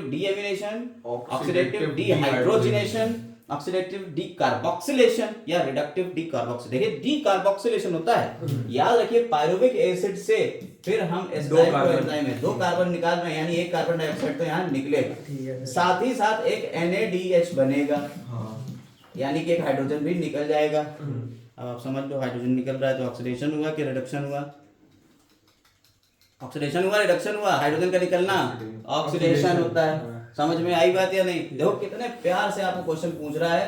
deamination, oxidative dehydrogenation, oxidative decarboxylation या रिडक्टिव डीकार्बोक्सिलेशन। देखिए डीकार्बोक्सिलेशन होता है, याद रखिए पायरुविक एसिड से फिर हम एसिटाइल कोएंजाइम में 2 कार्बन निकाल रहे हैं, यानी एक कार्बन डाइऑक्साइड तो यहाँ निकलेगा, साथ ही साथ एक NADH बनेगा, हाँ। यानी कि एक हाइड्रोजन भी निकल जाएगा। अब आप समझ लो, हाइड्रोजन निकल रहा है तो ऑक्सीडेशन हुआ कि रिडक्शन हुआ? ऑक्सीडेशन हुआ, रिडक्शन हुआ। हाइड्रोजन का निकलना ऑक्सीडेशन होता है। समझ में आई बात या नहीं? देखो कितने प्यार से आपको क्वेश्चन पूछ रहा है,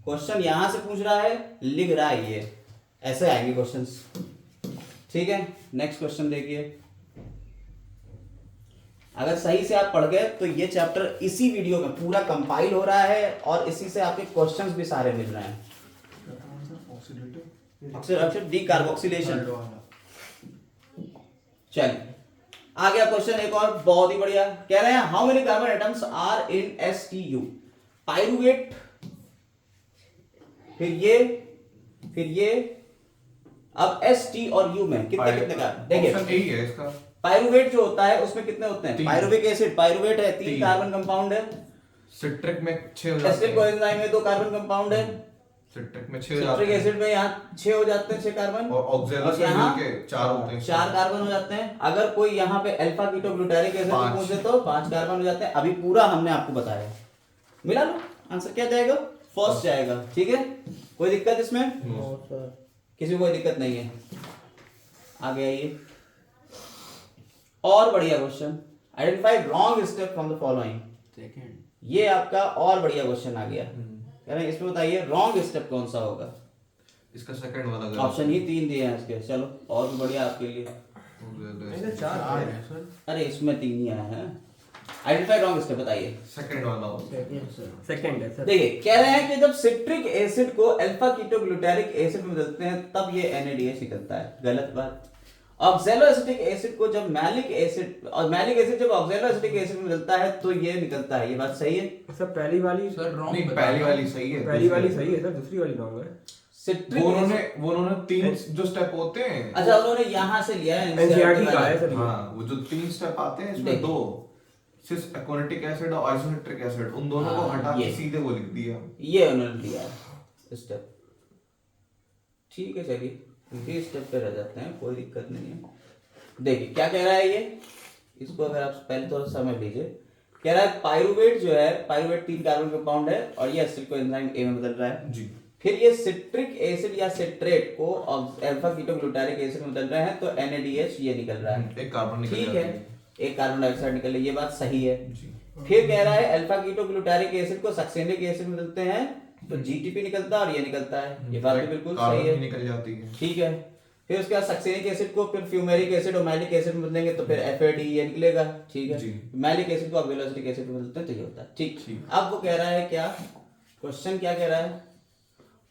क्वेश्चन यहां से पूछ रहा है, लिख रहा है ये, ऐसे आएंगे क्वेश्चंस। ठीक है, नेक्स्ट क्वेश्चन देखिए। अगर सही से आप पढ़ गए तो ये चैप्टर इसी वीडियो में पूरा कंपाइल हो रहा है और इसी से आपके क्वेश्चंस भी सारे मिल रहे हैं। Oxidation, decarboxylation. चलिए आ गया क्वेश्चन एक और बहुत ही बढ़िया। कह रहे हैं how many carbon atoms are in STU? Pyruvate, फिर ये अब ST और U में कितने कितने कार्बन? देखिए ऑप्शन ए ही है इसका। पाइरुवेट जो होता है उसमें कितने होते हैं? तीन। पाइरुविक एसिड, पाइरुवेट है, 3 तीन। कार्बन कंपाउंड है। सिट्रिक में 6 हो जाते एसिटिक हैं। कोएंजाइम में 2 कार्बन कंपाउंड है। सिट्रिक में 6 हो सिट्रिक जाते हैं एसिड में यहाँ 6 हो जाते हैं, 6 कार्बन। और ऑक्सैलिक यहाँ के 4 होते हैं। 4 कार्बन हो जाते हैं। अगर कोई यहाँ पे अल्फा कीटोग्लूटारिक एसिड पाँच। पूछे तो 5 कार्बन हो जाते हैं। अभी पूरा हमने आपको बताया, मिला लो, आंसर क्या जाएगा? फर्स्ट जाएगा। ठीक है, कोई दिक्कत इसमें? किसी को कोई दिक्कत नहीं है? आगे आइए, और बढ़िया question. Identify wrong step from the following. Second, ये आपका और बढ़िया क्वेश्चन आ गया। कह रहे हैं इसमें बताइए रॉन्ग स्टेप कौन सा होगा? इसका सेकंड वाला गलत। ऑप्शन ही 3 दिए हैं इसके। चलो और भी बढ़िया आपके लिए। ऐसे 4 है सर। अरे इसमें 3 ही आए हैं। आइडेंटिफाई रॉन्ग स्टेप बताइए। सेकंड वाला सेकंड है सर। देखिए कह रहे हैं कि जब सिट्रिक एसिड को अल्फा कीटोग्लूटारिक एसिड में बदलते हैं तब ये NADH निकलता है। गलत बात। ऑक्सैलोएसिटिक एसिड को जब मैलिक एसिड, और मैलिक एसिड जब ऑक्सैलोएसिटिक एसिड में बदलता है तो ये निकलता है। ये बात सही है? सर पहली वाली सर रॉन्ग नहीं, पहली वाली सही है। पहली वाली सही है सर, दूसरी वाली रॉन्ग है। सिट्रिक वो उन्होंने 3 जो स्टेप होते हैं। अच्छा उन्होंने यहाँ से लिया है NCERT का है सर। हाँ, वो जो 3 स्टेप आते हैं इसमें देखिए। 2 सिस एक्वानिटिक एसिड और आइसोनिट्रिक एसिड, उन दोनों को हाँ, हटा के ये। सीधे वो लिख दिया। ये उन्होंने लिया है स्टेप। ठीक है, चलिए इसी स्टेप पे रह जाते हैं, कोई दिक्कत नहीं है। देखिए क्या कह रहा है ये, इसको अगर आप पहले थोड़ा समझ लीजिए। कह रहा है पाइरुवेट जो है, पाइरुवेट 3 कार्बन कंपाउंड है और ये एसिड को एंजाइम A में बदल रहा है। जी। फिर ये सिट्रिक एसिड या सिट्रेट को अल्फा कीटोग्लूटारिक एसिड में बदल रहे हैं तो NADH ये निकल रहा है। एक कार्बन निकल ठीक जाती है, एक कार्बन डाइऑक्साइड निकल रही है, ये बात सही है। जी। फिर कह रहा है अल्फा कीटोग्लूटारिक एसिड को सक्सेनिक एसिड में बदलते हैं तो GTP निकलता है और ये निकलता है। ये बात भी बिल्कुल सही कार्बन है, भी निकल जाती है। ठीक है। फिर उसके बाद सक्सेनिक एसिड को फिर फ्यूमेरिक एसिड और मैलिक एसिड में बदलेंगे तो फिर FAD ये निकलेगा। ठीक है, जी। मैलिक एसिड को ऑक्सैलोएसिटिक एसिड में बदलते हैं तो ये होता है। ठीक। ठीक। अब वो कह रहा है क्या, क्वेश्चन क्या कह रहा है?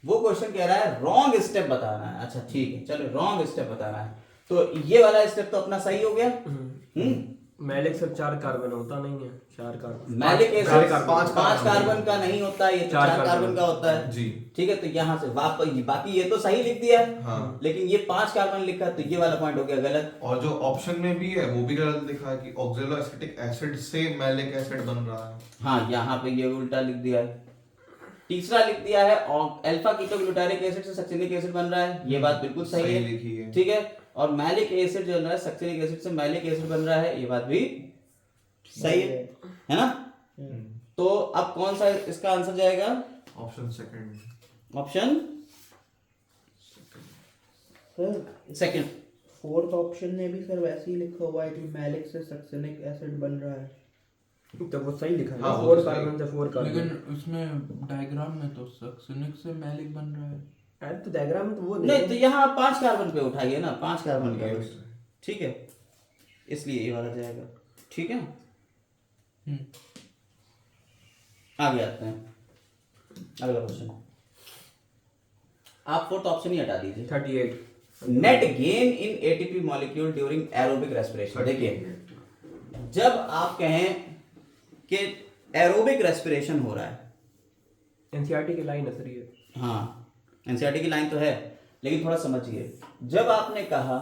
वो क्वेश्चन कह रहा है रॉन्ग स्टेप बताना है। अच्छा ठीक है, चलो रॉन्ग स्टेप बताना है। तो ये वाला स्टेप तो अपना सही हो गया। मैलिक सर 4 कार्बन होता नहीं है, 4 कार्बन। मैलिक एसिड पाँच 5 कार्बन का नहीं होता, ये तो 4 कार्बन का होता है। जी। ठीक है, तो यहाँ से वापस बाकी ये तो सही लिख दिया है। हाँ। लेकिन ये 5 कार्बन लिखा तो ये वाला पॉइंट हो गया गलत। और जो ऑप्शन में भी है वो भी गलत लिखा है कि ऑक्सैलोएसिटिक एसिड से मैलिक एसिड बन रहा है। हाँ, यहाँ पे ये उल्टा लिख दिया है। तीसरा लिख दिया है अल्फा कीटोग्लूटारिक एसिड से सक्सेनिक एसिड बन रहा है, ये बात बिल्कुल सही है, लिखी है। ठीक है। और मैलिक एसिड जो है सक्सेनिक एसिड से मैलिक एसिड बन रहा है, ये बात भी सही है ना। तो अब कौन सा इसका आंसर जाएगा? Option second. Option sir second. 4th option में भी सर वैसे ही लिखा हुआ है कि मैलिक से सक्सेनिक एसिड बन रहा है। तो वो सही लिखा है, हाँ, वो 4 तो सही। कार्बन से 4 कार्बन। लेकिन उसमें डायग्राम में तो सक्सेनिक से मैलिक बन रहा है। अरे तो डायग्राम में तो वो नहीं, तो यहाँ आप 5 कार्बन पे उठाइए ना, 5 कार्बन का ये बस। ठीक है, इसलिए ये वाला जाएगा। ठीक है, आगे आते हैं अगला क्वेश्चन। आप 4th ऑप्शन ही हटा दीजिए। 38। Net gain in ATP molecule during aerobic respiration. देखिए जब आप कहें कि एरोबिक रेस्पिरेशन हो रहा है, एनसीईआरटी की लाइन है सर ये। हाँ एनसीईआरटी की लाइन तो है, लेकिन थोड़ा समझिए। जब आपने कहा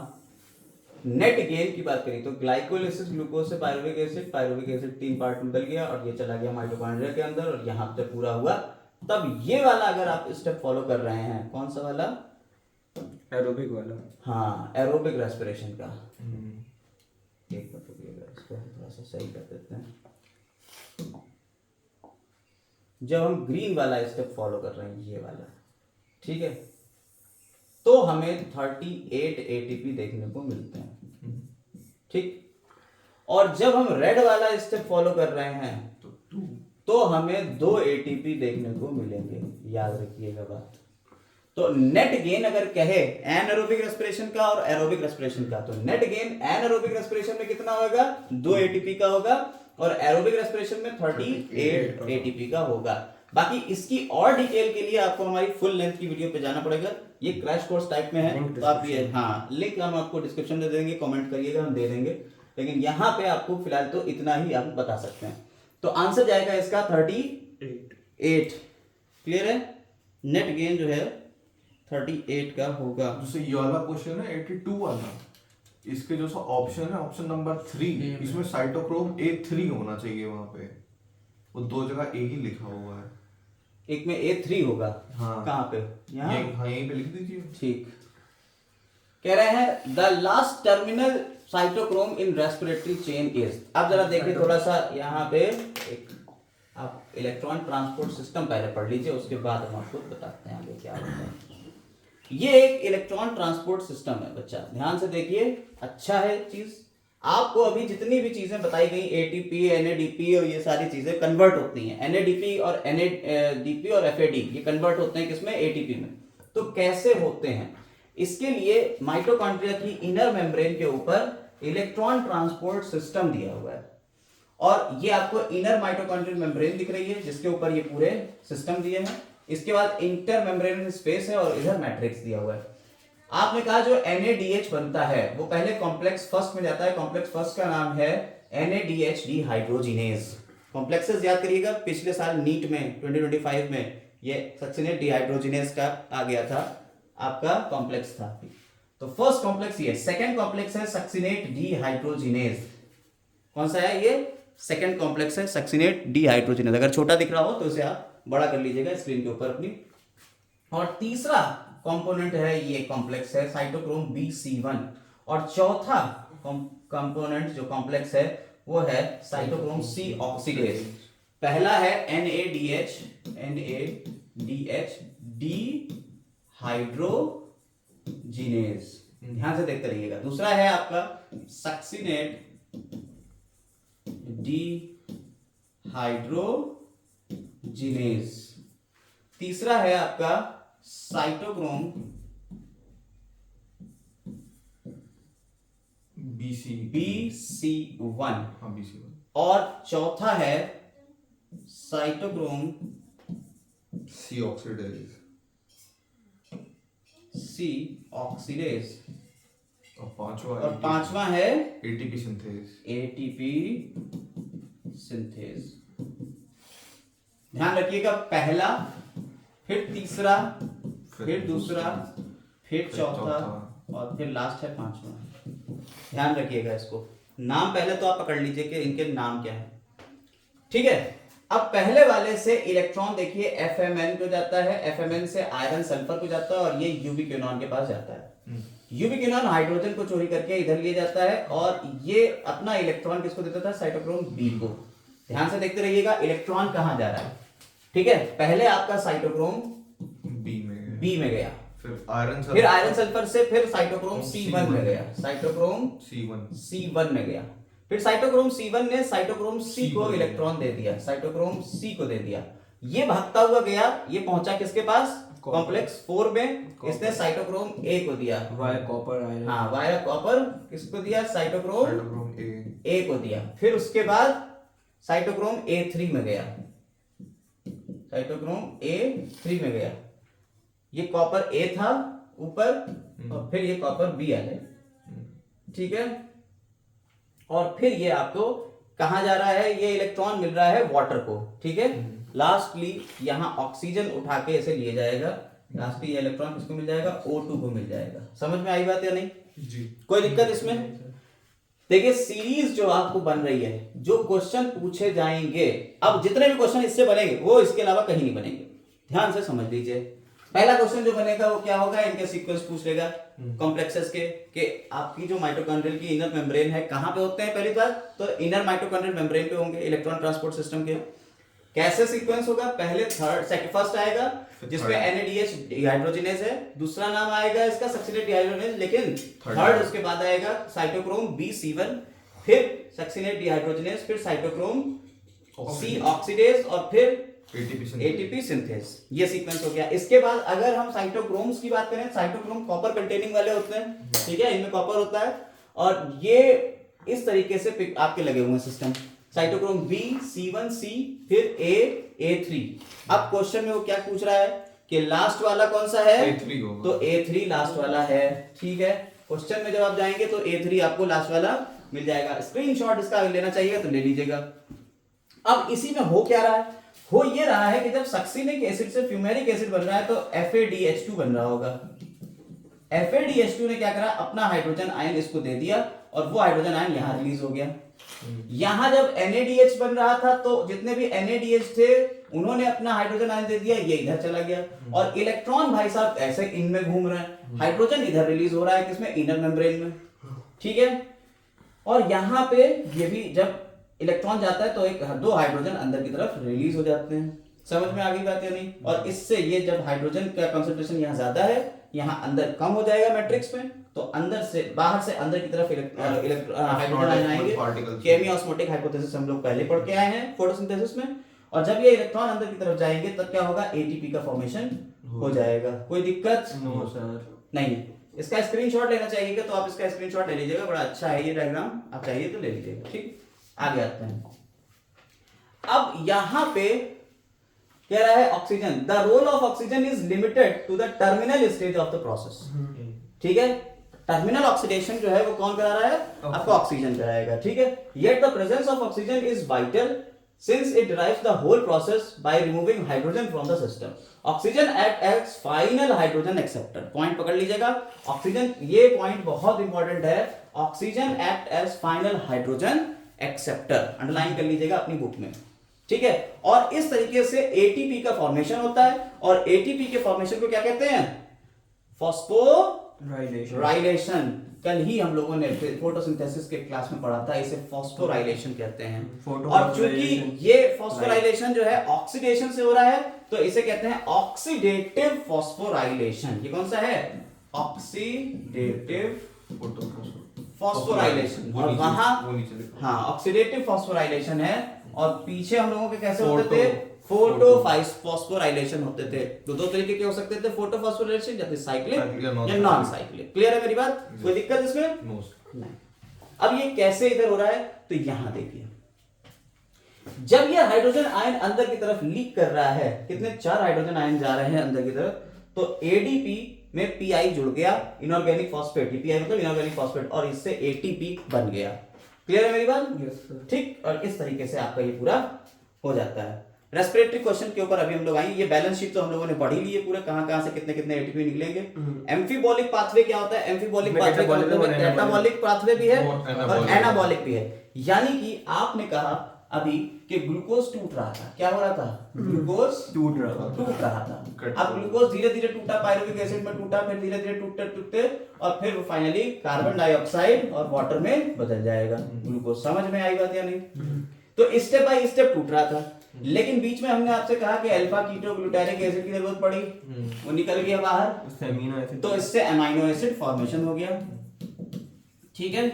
नेट गेन की बात करी तो ग्लाइकोलिसिस ग्लूकोज से पायरुविक एसिड 3 पार्ट में बदल गया और ये चला गया माइटोकॉन्ड्रिया के अंदर और यहाँ पे पूरा हुआ। तब ये वाला अगर आप स्टेप फॉलो कर रहे हैं, कौन सा वाला? एरोबिक वाला। हाँ, एरोबिक रेस्पिरेशन का। एक मिनट रुकिएगा, इसको हम थोड़ा सा सही कर देते हैं। जब हम ग्रीन वाला स्टेप फॉलो कर रहे हैं, ये वाला, ठीक है, तो हमें 38 एटीपी देखने को मिलते हैं, ठीक। और जब हम रेड वाला स्टेप फॉलो कर रहे हैं तो हमें 2 एटीपी देखने को मिलेंगे, याद रखिएगा बात। तो नेट गेन अगर कहे एनारोबिक रेस्पिरेशन का और एरोबिक रेस्पिरेशन का, तो नेट गेन एनारोबिक रेस्पिरेशन में कितना होगा, 2 एटीपी का होगा, और एरोबिक रेस्पिरेशन में 38 एटीपी का होगा। बाकी इसकी और डिटेल के लिए आपको हमारी फुल लेंथ की वीडियो पे जाना पड़ेगा, ये क्रैश कोर्स टाइप में है, तो आप ये हाँ लिंक हम आपको डिस्क्रिप्शन में दे देंगे, कमेंट करिएगा, हम दे देंगे। लेकिन यहाँ पे आपको फिलहाल तो इतना ही आप बता सकते हैं। तो आंसर जाएगा इसका 38। क्लियर है, नेट गेन जो है 38 का होगा। जैसे ये वाला क्वेश्चन है 82 वाला, इसके जो सा ऑप्शन है ऑप्शन नंबर 3, इसमें साइटोक्रोम A3 होना चाहिए, वहां पे वो 2 जगह A ही लिखा हुआ है। एक में A3 होगा, हाँ। कहाँ पे, यहाँ हाँ यहीं पे लिख दीजिए। ठीक। कह रहे हैं the last terminal cytochrome in respiratory chain is. अब जरा देखिए थोड़ा सा यहाँ पे एक आप इलेक्ट्रॉन ट्रांसपोर्ट सिस्टम पहले पढ़ लीजिए, उसके बाद हम आपको बताते हैं आगे क्या होता है। ये एक इलेक्ट्रॉन ट्रांसपोर्ट सिस्टम है बच्चा, ध्यान से देखिए, अच्छा है चीज। आपको अभी जितनी भी चीजें बताई गई एटीपी, एनएडीपी और ये सारी चीजें कन्वर्ट होती हैं, एनएडीपी और एनएडीपी और एफएडी ये कन्वर्ट होते हैं किसमें, एटीपी में। तो कैसे होते हैं, इसके लिए माइटोकॉन्ड्रिया की इनर मेम्ब्रेन के ऊपर इलेक्ट्रॉन ट्रांसपोर्ट सिस्टम दिया हुआ है, और ये आपको इनर माइटोकॉन्ड्रियल मेम्ब्रेन दिख रही है जिसके ऊपर ये पूरे सिस्टम दिए हैं। इसके बाद इंटर मेम्ब्रेन स्पेस है और इधर मैट्रिक्स दिया हुआ है। आपने कहा जो NADH बनता है वो पहले कॉम्प्लेक्स फर्स्ट में जाता है, कॉम्प्लेक्स फर्स्ट का नाम है NADH डिहाइड्रोजिनेज। कॉम्प्लेक्सेस याद करिएगा, पिछले साल नीट में 2025 में ये सक्सिनेट डिहाइड्रोजिनेज का आ गया था, आपका कॉम्प्लेक्स था। तो फर्स्ट कॉम्प्लेक्स ये, सेकंड कॉम्प्लेक्स है सक्सिनेट डिहाइड्रोजिनेज। कौन सा है ये, सेकंड कॉम्प्लेक्स है सक्सिनेट डिहाइड्रोजिनेज। अगर छोटा दिख रहा हो तो इसे आप बड़ा कर लीजिएगा स्क्रीन के ऊपर अपनी। और तीसरा कंपोनेंट है ये कॉम्प्लेक्स है साइटोक्रोम BC1, और चौथा कंपोनेंट जो कॉम्प्लेक्स है वो है साइटोक्रोम C ऑक्सीडेज। पहला है NADH डिहाइड्रोजिनेज, ध्यान से देखते रहिएगा। दूसरा है आपका सक्सिनेट डिहाइड्रोजिनेज। तीसरा है आपका साइटोक्रोम BC1, हाँ BC1। और चौथा है cytochrome C oxidase, C oxidase, और और पांचवा है ATP सिंथेज। ATP synthase. ध्यान रखिएगा, पहला, फिर तीसरा, फिर दूसरा, फिर चौथा, और फिर लास्ट है पांचवा। ध्यान रखिएगा इसको, नाम पहले तो आप पकड़ लीजिए कि इनके नाम क्या है, ठीक है। अब पहले वाले से इलेक्ट्रॉन देखिए FMN को जाता है, FMN से आयरन सल्फर को जाता है, और ये यूबिक्विनोन के पास जाता है। यूबिक्विनोन हाइड्रोजन को चोरी करके इधर ले जाता है, और ये अपना इलेक्ट्रॉन किसको देता था, साइटोक्रोम B को। ध्यान से देखते रहिएगा इलेक्ट्रॉन कहां जा रहा है, ठीक है। पहले आपका साइटोक्रोम B में गया, फिर आयरन सल्फर से फिर साइटोक्रोम C1 में गया, साइटोक्रोम C1 में गया, फिर साइटोक्रोम C1 ने साइटोक्रोम C को इलेक्ट्रॉन दे दिया, साइटोक्रोम C को दे दिया। ये भागता हुआ गया, ये पहुंचा किसके पास, कॉम्प्लेक्स 4 में, इसने साइटोक्रोम A को दिया, वाया कॉपर आयरन, हाँ वाया कॉपर किसको दिया, साइटोक्रोम A को दिया। फिर उसके बाद साइटोक्रोम A3 में गया, साइटोक्रोम A3 में गया। ये कॉपर A था ऊपर, और फिर ये कॉपर B आ गया, ठीक है। और फिर ये आपको कहां जा रहा है, ये इलेक्ट्रॉन मिल रहा है वाटर को, ठीक है। लास्टली यहां ऑक्सीजन उठा के इसे लिए जाएगा, लास्टली ये इलेक्ट्रॉन किसको मिल जाएगा, O2 को मिल जाएगा। समझ में आई बात या नहीं जी, कोई दिक्कत इसमें? देखिए सीरीज जो आपको बन रही है, जो क्वेश्चन पूछे जाएंगे, अब जितने भी क्वेश्चन इससे बनेंगे वो इसके अलावा कहीं नहीं बनेंगे, ध्यान से समझ लीजिए। पहला क्वेश्चन जो बनेगा वो क्या होगा, इनके सीक्वेंस पूछ लेगा कॉम्प्लेक्सेस के, कि आपकी जो माइटोकॉन्ड्रियल की इनर मेम्ब्रेन है कहां पे होते हैं, पहली बात तो इनर माइटोकॉन्ड्रियल मेम्ब्रेन पे होंगे इलेक्ट्रॉन ट्रांसपोर्ट सिस्टम के। कैसे सीक्वेंस होगा, पहले फर्स्ट आएगा जिसमें NADH डिहाइड्रोजिनेज है, दूसरा नाम आएगा इसका सक्सिनेट डिहाइड्रोजिनेज, लेकिन थर्ड उसके बाद आएगा साइटोक्रोम B/C1, फिर सक्सिनेट डिहाइड्रोजिनेज, फिर साइटोक्रोम C ऑक्सीडेज और फिर ATP सिंथेस। ये सीक्वेंस हो गया। इसके बाद अगर हम साइटोक्रोम्स की बात करें, साइटोक्रोम कॉपर कंटेनिंग वाले होते हैं, ठीक है, इनमें कॉपर होता है और ये इस तरीके से आपके लगे हुए हैं system, cytochrome B, C1, C, फिर A3। अब क्वेश्चन में वो क्या पूछ रहा है कि लास्ट वाला कौन सा है, A3 होगा। तो A3 लास्ट वाला है, ठीक है। क्वेश्चन में जब आप जाएंगे तो A3 आपको लास्ट वाला मिल जाएगा। स्क्रीनशॉट इसका लेना चाहिए तो ले लीजिएगा। अब इसी में हो क्या रहा है, हो ये रहा है कि जब सक्सिनिक एसिड से फ्यूमेरिक एसिड बन रहा है तो FADH2 बन रहा होगा। FADH2 ने क्या करा, अपना हाइड्रोजन आयन इसको दे दिया और वो हाइड्रोजन आयन यहां रिलीज हो गया। यहां जब NADH बन रहा था तो जितने भी NADH थे उन्होंने अपना हाइड्रोजन आयन दे दिया, ये इधर चला गया और इलेक्ट्रॉन भाई साहब ऐसे इनमें घूम रहे हैं, हाइड्रोजन इधर रिलीज हो रहा है, किसमें, इनर मेम्ब्रेन में, ठीक है। और यहां पे ये भी जब इलेक्ट्रॉन जाता है तो एक दो हाइड्रोजन अंदर की तरफ रिलीज हो जाते हैं। समझ में आ गई बात या नहीं? और इससे ये जब हाइड्रोजन का कंसंट्रेशन यहाँ ज्यादा है, यहाँ अंदर कम हो जाएगा मैट्रिक्स में, तो अंदर से बाहर से अंदर की तरफ हाइड्रोजन आयन आएंगे। केमियोस्मोटिक हाइपोथेसिस हम लोग पहले पढ़ के आए हैं फोटोसिंथेसिस में। और जब ये इलेक्ट्रॉन अंदर की तरफ जाएंगे तब क्या होगा, ATP का फॉर्मेशन हो जाएगा। कोई दिक्कत? No sir. नहीं। इसका स्क्रीनशॉट लेना चाहिए तो आप इसका स्क्रीनशॉट ले लीजिएगा, बड़ा अच्छा है ये डायग्राम, आप चाहिए तो ले लीजिएगा, ठीक। आगे आते हैं। अब यहां पे कह रहा है oxygen, the role of oxygen is limited to the terminal stage of the process, ठीक है। टर्मिनल ऑक्सीडेशन जो है वो कौन करा रहा है, आपको ऑक्सीजन कराएगा, ठीक है। Yet the presence of oxygen is vital since it drives the whole process by removing hydrogen from the system. Oxygen act as final hydrogen acceptor. Point पकड़ लीजिएगा, ऑक्सीजन, ये पॉइंट बहुत इंपॉर्टेंट है, oxygen act as final hydrogen acceptor, underline कर लीजिएगा अपनी book में, ठीक है। और इस तरीके से ATP का फॉर्मेशन होता है और ATP के फॉर्मेशन को क्या कहते हैं, फॉस्फोराइलेशन। कल ही हम लोगों ने फोटोसिंथेसिस के क्लास में पढ़ा था, इसे फॉस्फोराइलेशन कहते हैं। और चूंकि ये फॉस्फोराइलेशन जो है ऑक्सीडेशन से हो रहा है तो इसे कहते हैं ऑक्सीडेटिव फॉस्फोराइलेशन। ये कौन सा है, ऑक्सीडेटिव फॉस्फोराइलेशन। और वहां हाँ ऑक्सीडेटिव फॉस्फोराइलेशन है, और पीछे हम लोगों के कैसे होते थे, फोटोफॉस्फोराइलेशन होते थे। तो दो तरीके के हो सकते थे, फोटोफॉस्फोराइलेशन या फिर साइक्लिक या नॉन साइक्लिक। क्लियर है मेरी बात? कोई दिक्कत इसमें नहीं। अब ये कैसे इधर हो रहा है, तो यहां देखिए, जब ये हाइड्रोजन आयन अंदर की तरफ लीक कर रहा है, कितने 4 हाइड्रोजन आयन जा रहे हैं अंदर की तरफ, तो ADP में PI जुड़ गया, इनऑर्गेनिक फॉस्फेट, PI मतलब इनऑर्गेनिक फॉस्फेट, और इससे ATP बन गया। क्लियर है मेरी बात? ठीक। और इस तरीके से आपका ये पूरा हो जाता है। रेस्पिरेटरी क्वेश्चन के ऊपर अभी हम लोग आएंगे। ये बैलेंस शीट तो हम लोगों ने पढ़ी ली है पूरा, कहां से कितने कितने ATP निकलेंगे। एम्फीबॉलिक पाथवे क्या होता है, एम्फीबॉलिक पाथवे का मतलब कैटाबॉलिक पाथवे भी है और एनाबॉलिक भी है। यानी कि आपने कहा अभी कि ग्लूकोज टूट रहा था, क्या हो रहा था, ग्लूकोज टूट रहा था। अब ग्लूकोज धीरे धीरे टूटा, पायरुविक एसिड में टूटा, फिर धीरे धीरे टूटते और फिर फाइनली कार्बन डाइऑक्साइड और वाटर में बदल जाएगा ग्लूकोज। समझ में आई बात या नहीं? तो स्टेप बाय स्टेप टूट रहा था, लेकिन बीच में हमने आपसे कहा कि अल्फा कीटो ग्लूटारिक एसिड की जरूरत पड़ी, वो निकल गया बाहर, तो इससे अमीनो एसिड फॉर्मेशन हो गया, ठीक है।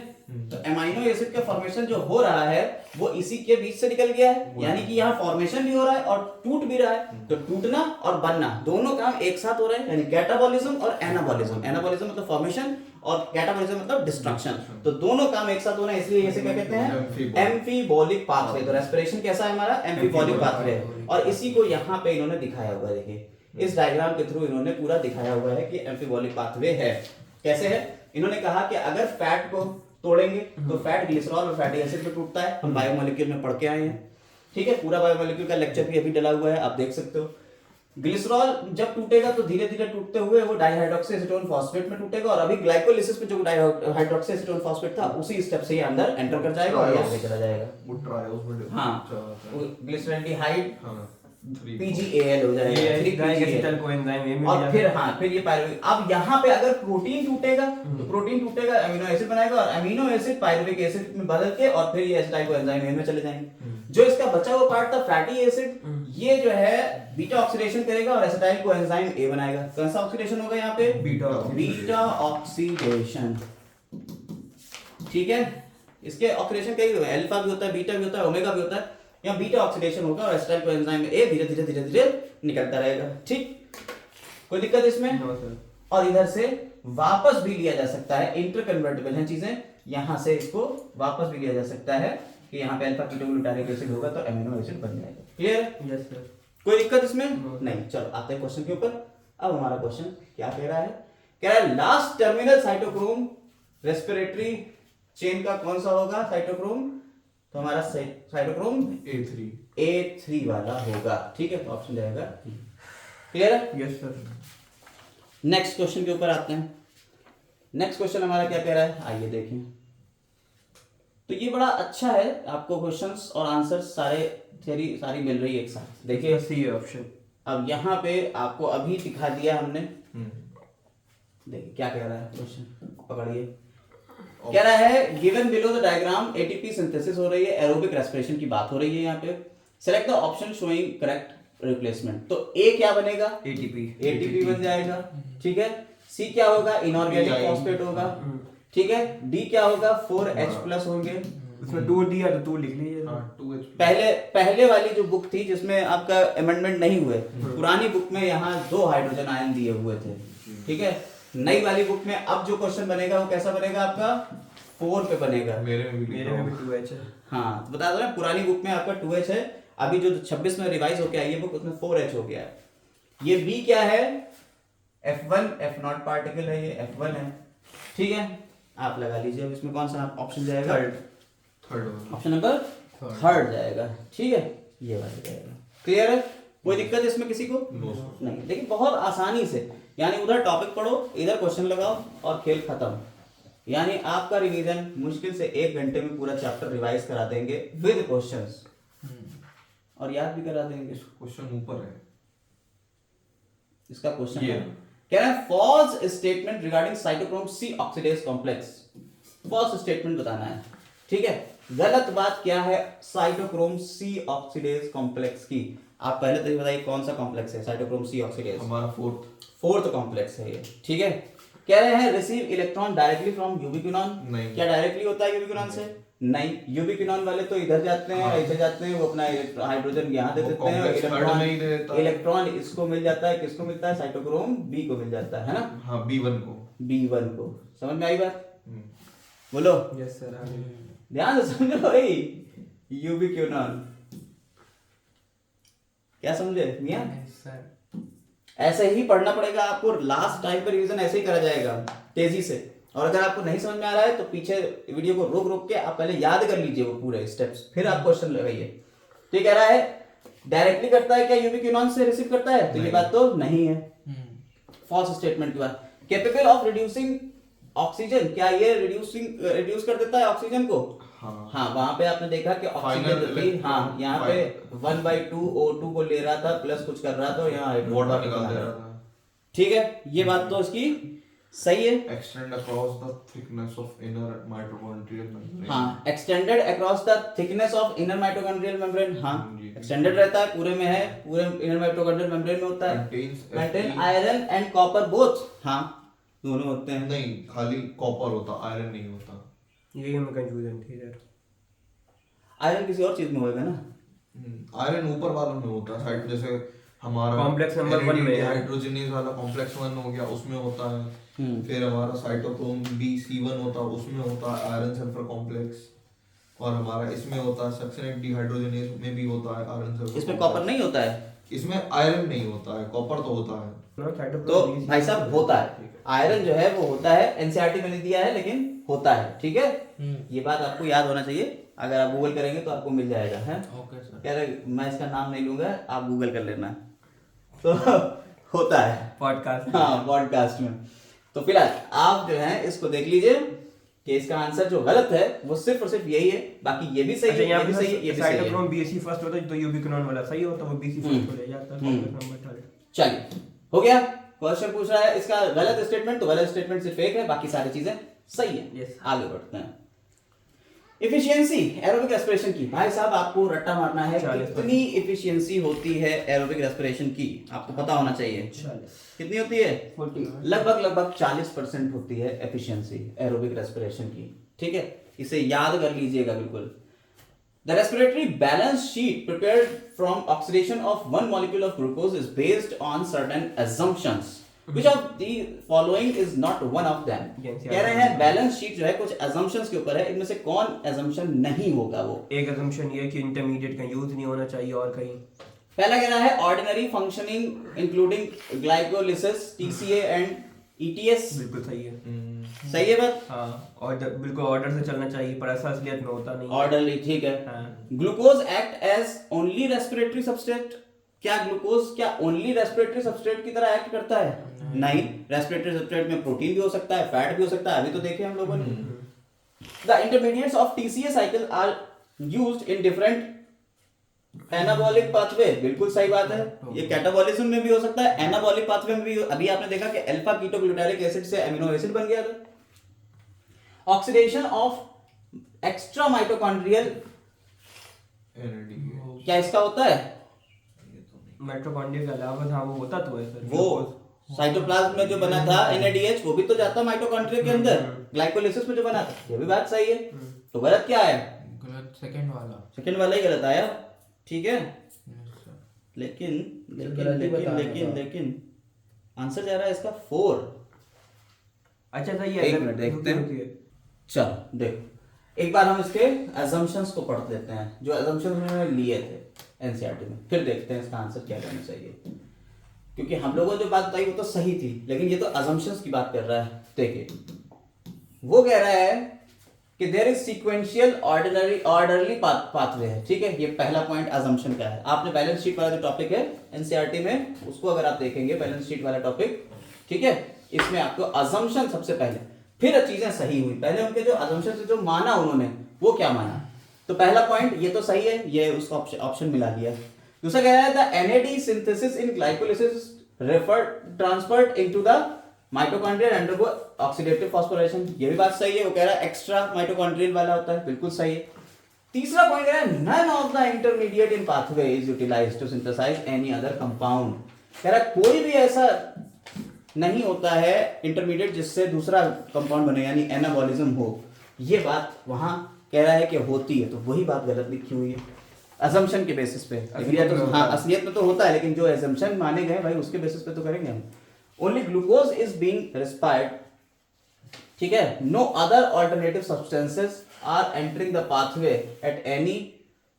तो अमीनो एसिड का फॉर्मेशन जो हो रहा है वो इसी के बीच से निकल गया है, यानी कि यहाँ फॉर्मेशन भी हो रहा है और टूट भी रहा है। तो टूटना और बनना दोनों काम एक साथ हो रहे हैं, यानी कैटाबॉलिज्म और एनाबॉलिज्म। एनाबॉलिज्म मतलब फॉर्मेशन और कैटाबॉलिज्म मतलब डिस्ट्रक्शन, तो दोनों काम एक साथ हो रहे हैं, इसलिए इसे क्या कहते हैं, एम्फीबॉलिक पाथवे। तो रेस्पिरेशन कैसा है हमारा, एम्फीबॉलिक पाथवे। और इसी को यहाँ पे इन्होंने दिखाया हुआ है, देखिए इस डायग्राम के थ्रू इन्होंने पूरा दिखाया हुआ है कि एम्फीबॉलिक पाथवे है। कैसे है, इन्होंने कहा कि अगर फैट को तोड़ेंगे तो फैट ग्लिसरॉल और फैटी एसिड में टूटता है, हम बायोमोलिक्यूल में पढ़ के आए हैं, ठीक है। पूरा बायोमोलिक्यूल का लेक्चर भी अभी डला हुआ है, आप देख सकते हो। ग्लिसरॉल जब टूटेगा तो धीरे धीरे टूटते हुए वो डाइहाइड्रोक्सी एसीटोन फॉस्फेट में टूटेगा, और अभी ग्लाइकोलिसिस में जो डाइहाइड्रोक्सी एसीटोन फॉस्फेट था उसी स्टेप से ये अंदर एंटर कर जाएगा और आगे चला जाएगा। हाँ, ग्लिसरॉल्डिहाइड PGAL हो जाएगा, और फिर हाँ फिर ये पायरुविक। अब यहाँ पे अगर प्रोटीन टूटेगा तो प्रोटीन टूटेगा, अमीनो एसिड बनाएगा, और अमीनो एसिड पायरुविक एसिड में बदल के और फिर ये एसिटाइल कोएंजाइम में चले जाएंगे। जो इसका बचा हुआ पार्ट था फैटी एसिड, ये जो है बीटा ऑक्सीडेशन करेगा और एसिटाइल को एंजाइम ए बनाएगा। कौन सा ऑक्सीडेशन होगा यहाँ पे? Beta oxidation. ठीक है, इसके ऑक्सीडेशन कई होगा, अल्फा भी होता है, बीटा भी होता है, ओमेगा भी होता है। यहाँ बीटा ऑक्सीडेशन होगा और एसिटाइल को एंजाइम ए धीरे धीरे धीरे धीरे निकलता रहेगा। ठीक, कोई दिक्कत इसमें? और इधर से वापस भी लिया जा सकता है, इंटरकन्वर्टेबल है चीजें, यहां से इसको वापस भी लिया जा सकता है कि यहाँ पे अल्फा कीटोग्लूटारिक एसिड होगा तो अमीनो एसिड बन जाएगा। क्लियर? Yes sir. कोई दिक्कत इसमें? नहीं। चलो आते हैं क्वेश्चन के ऊपर। अब हमारा क्वेश्चन क्या कह रहा है? कह रहा है last terminal cytochrome respiratory chain का कौन सा होगा साइटोक्रोम? तो हमारा साइटोक्रोम A3 वाला होगा। ठीक है, तो ऑप्शन जाएगा। क्लियर है? Yes sir. नेक्स्ट क्वेश्चन के ऊपर आते हैं। नेक्स्ट क्वेश्चन हमारा क्या कह रहा है, आइए देखें। तो ये बड़ा अच्छा है, आपको क्वेश्चंस और आंसर्स सारे थ्योरी सारी मिल रही है एक साथ। देखिए सी ऑप्शन। अब यहाँ पे आपको अभी दिखा दिया हमने। देखिए क्या कह रहा है क्वेश्चन, पकड़िए। कह रहा है given below the diagram ATP synthesis हो रही है, एरोबिक रेस्पिरेशन की बात हो रही है यहाँ पे। Select the option showing correct replacement. तो ए क्या बनेगा? एटीपी बन जाएगा। ठीक है, सी क्या होगा? इनऑर्गेनिक फॉस्फेट होगा। ठीक है, डी क्या होगा? 4H+ होंगे। उसमें 2 दिया तो 2 लिख लीजिए। पहले वाली जो बुक थी जिसमें आपका अमेंडमेंट नहीं हुए, पुरानी बुक में यहाँ 2 हाइड्रोजन आयन दिए हुए थे। ठीक है, नई वाली बुक में अब जो क्वेश्चन बनेगा वो कैसा बनेगा आपका? 4 पे बनेगा। मेरे में भी 2H है। हाँ, तो बता दो ना, पुरानी बुक में आपका 2H है, अभी जो 26 में रिवाइज होके आई है बुक उसमें 4H हो गया है। ये B क्या है? F1 F0 पार्टिकल है, ये F1 है। ठीक है, आप लगा लीजिए। अब इसमें कौन सा ऑप्शन जाएगा? थर्ड ऑप्शन नंबर थर्ड जाएगा। ठीक है, ये वाला जाएगा। क्लियर है? कोई दिक्कत इसमें किसी को? नहीं। देखिए बहुत आसानी से, यानी उधर टॉपिक पढ़ो, इधर क्वेश्चन लगाओ और खेल खत्म। यानी आपका रिवीजन मुश्किल से 1 घंटे में पूरा चैप्टर रिवाइज करा देंगे विद क्वेश्चंस, और याद भी करा देंगे। क्वेश्चन ऊपर है इसका क्वेश्चन है, कह रहा है false statement regarding cytochrome C oxidase complex. False statement बताना है। ठीक है, गलत बात क्या है साइटोक्रोम सी ऑक्सीडेज कॉम्प्लेक्स की? आप पहले तो ये बताइए कौन सा कॉम्प्लेक्स है साइटोक्रोम सी ऑक्सीडेज? हमारा फोर्थ कॉम्प्लेक्स है ये। ठीक है, कह रहे हैं receive electron directly from ubiquinone. नहीं। क्या डायरेक्टली होता है यूबिक्विनॉन से? नहीं। यूबिक्विनॉन वाले तो इधर जाते हैं, ऐसे जाते हैं, वो अपना हाइड्रोजन यहाँ दे देते हैं, इलेक्ट्रॉन इसको मिल जाता है, किसको मिलता है? साइटोक्रोम बी को मिल जाता है ना? हाँ, B1 को। समझ में आई बात? बोलो। Yes sir. ध्यान से समझो भाई, यूबिक्विनॉन क्या समझे मियां? ऐसे ही पढ़ना पड़ेगा आपको, लास्ट टाइम पर रिवीजन ऐसे ही करा जाएगा तेजी से। और अगर आपको नहीं समझ में आ रहा है तो पीछे वीडियो को रोक के आप पहले याद कर लीजिए वो पूरे स्टेप्स, फिर आप क्वेश्चन लगाइए। तो ये कह रहा है डायरेक्टली करता है क्या यूबिक्विनॉन से रिसीव करता है? तो ये बात तो नहीं है। फॉल्स स्टेटमेंट की बात। कैपेबल ऑफ रिड्यूसिंग ऑक्सीजन, क्या ये रिड्यूस कर देता है ऑक्सीजन को? हाँ, वहां पे आपने देखा कि ऑक्सीजन हाँ यहाँ पे 1/2 O2 को ले रहा था, प्लस कुछ कर रहा था, यहाँ वाटर निकाल दे रहा था। ठीक है, ये बात तो इसकी सही है। Extend across the thickness of inner mitochondrial membrane. हाँ, extended across the thickness of inner mitochondrial membrane. हाँ, एक्सटेंडेड रहता है, पूरे में है, पूरे इनर माइटोकॉन्ड्रियल मेम्ब्रेन में होता है। Contain iron and copper both. हाँ, दोनों होते हैं। नहीं, खाली कॉपर होता, आयरन नहीं होता। यही हमें कंफ्यूजन थी यार। आयरन किसी और चीज में होगा ना? आयरन ऊपर वालों में होता है, साइड जैसे हमारा कॉम्प्लेक्स नंबर 1 में हाइड्रोजनेज वाला कॉम्प्लेक्स 1 हो गया, उसमें होता है। फिर हमारा साइटोक्रोम BC1 होता है, उसमें होता है आयरन सल्फर कॉम्प्लेक्स। और हमारा इसमें होता है सक्सिनेट डिहाइड्रोजनेज में भी होता है आयरन सल्फर। इसमें कॉपर नहीं होता है, इसमें आयरन नहीं होता है, कॉपर तो होता है। तो भाई साहब होता है, आयरन जो है वो होता है। एनसीईआरटी में नहीं दिया है लेकिन होता है। ठीक है, ये बात आपको याद होना चाहिए। अगर आप गूगल करेंगे तो आपको मिल जाएगा है। Okay sir. कह रहे मैं इसका नाम नहीं लूंगा, आप गूगल कर लेना। तो होता है पॉडकास्ट। हाँ, पॉडकास्ट में। तो फिलहाल आप जो है इसको देख लीजिए कि इसका आंसर जो गलत है वो सिर्फ और सिर्फ यही है, बाकी ये भी सही है, ये भी सही है, ये भी सही है। साइटोक्रोम BC फर्स्ट होता है तो यूबिक्विनॉन वाला सही होता है, वो BC फर्स्ट हो जाता है। Complex number 3। चलिए, हो गया। क्वेश्चन पूछ रहा है इसका गलत स्टेटमेंट, तो गलत स्टेटमेंट सिर्फ एक है, बाकी सारी चीजें सही है। Yes. आगे बढ़ते हैं। इफिशियंसी एरोबिक रेस्पिरेशन की, भाई साहब आपको रट्टा मारना है 40%। कितनी इफिशियंसी होती है एरोबिक रेस्पिरेशन की, आपको पता होना चाहिए कितनी होती है। 40 लगभग 40% होती है एफिशिएंसी एरोबिक रेस्पिरेशन की, ठीक है, इसे याद कर लीजिएगा बिल्कुल। The respiratory balance sheet prepared from oxidation of one molecule of glucose is based on certain assumptions which of the following is not one of them। कह रहे हैं बैलेंस शीट जो है कुछ assumptions के ऊपर है, इनमें से कौन assumption नहीं होगा वो। एक assumption ये कि इंटरमीडिएट का यूज नहीं होना चाहिए और कहीं। पहला कह रहा है ordinary functioning including glycolysis TCA and ETS. बिल्कुल सही है। सही है बात। हाँ, और बिल्कुल ऑर्डर से चलना चाहिए, पर ऐसा असलियत में होता नहीं। ऑर्डरली, ठीक है। हाँ। Glucose act as only respiratory substrate, क्या ग्लूकोज क्या ओनली रेस्पिरेटरी सबस्ट्रेट की तरह एक्ट करता है? नहीं, रेस्पिरेटरी सबस्ट्रेट में प्रोटीन भी हो सकता है, फैट भी हो सकता है, अभी तो देखे हम लोगों ने। The intermediates of TCA cycle are used in different anabolic pathway, बिल्कुल सही बात है। ये कैटाबॉलिज्म में भी हो सकता है, एनाबॉलिक पाथवे में भी। अभी आपने देखा कि अल्फा कीटोग्लूटारिक एसिड से अमीनो एसिड बन गया था। ऑक्सीडेशन ऑफ एक्स्ट्रा माइटोकॉन्ड्रियल, क्या इसका होता है? माइटोकॉन्ड्रिया के अलावा हाँ वो होता तो है सर। वो साइटोप्लाज्म में जो बना था NADH वो भी तो जाता माइटोकॉन्ड्रिया के अंदर। ग्लाइकोलिसिस में जो बना था ये भी बात सही है। तो गलत क्या है? गलत सेकंड वाला। सेकंड वाला ही गलत आया, ठीक है। Yes, sir. लेकिन लेकिन गलत ही लेकिन बता लेकिन रहा था। लेकिन आंसर जा रहा है इसका 4। अच्छा सही है। एक मिनट देखते हैं। चलो देखो, एक बार हम इसके assumptions को पढ़ लेते हैं जो assumptions उन्होंने लिए थे एनसीईआरटी में, फिर देखते हैं इसका आंसर क्या रहना चाहिए। क्योंकि हम लोगों ने जो बात बताई वो तो सही थी, लेकिन ये तो assumptions की बात कर रहा है। देखिए वो कह रहा है कि there is sequential orderly pathway है, ठीक है। ये पहला पॉइंट assumption का है। आपने बैलेंस शीट वाला जो टॉपिक है एनसीईआरटी में, उसको अगर आप देखेंगे बैलेंस शीट वाला टॉपिक, ठीक है, इसमें आपको assumption सबसे पहले, फिर चीजें सही हुई। पहले उनके जो assumption जो माना उन्होंने वो क्या माना। तो पहला पॉइंट ये तो सही है, ये उसका ऑप्शन मिला दिया। दूसरा कह रहा है the NAD synthesis in glycolysis transferred into the mitochondria and undergo oxidative phosphorylation, ये भी बात सही है। वो कह रहा है एक्स्ट्रा माइटोकॉन्ड्रियल वाला होता है, बिल्कुल सही है। तीसरा पॉइंट कह रहा है none of the intermediate in pathway is utilised to synthesise any other compound. कह रहा है कोई भी ऐसा नहीं होता है इंटरमीडिएट जिससे दूसरा कंपाउंड बने, यानी एनाबॉलिज्म हो। ये बात वहां कह रहा है कि होती है, तो वही बात गलत लिखी हुई है assumption के बेसिस पे। हाँ, असलियत में तो होता है, लेकिन जो assumption माने गए भाई उसके बेसिस पे तो करेंगे हम। Only glucose is being respired, ठीक है। No other alternative substances are entering the pathway at any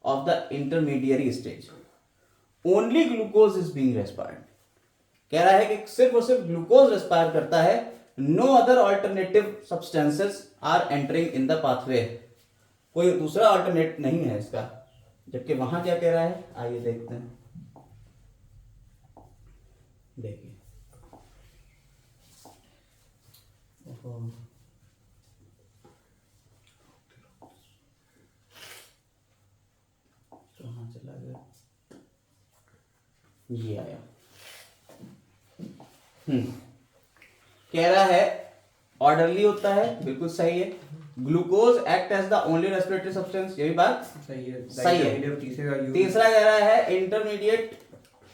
of the intermediary stage. Only glucose is being respired, कह रहा है कि सिर्फ और सिर्फ ग्लूकोज रेस्पायर करता है। No other alternative substances are entering in the pathway, कोई दूसरा ऑल्टरनेट नहीं है इसका। जबकि वहां क्या कह रहा है, आइए देखते हैं। देखिए कहाँ चला गया, ये आया। कह रहा है ऑर्डरली होता है, बिल्कुल सही है। Glucose act as the only respiratory substance, ये भी बात सही है। सही है। तीसरा कह रहा है इंटरमीडिएट,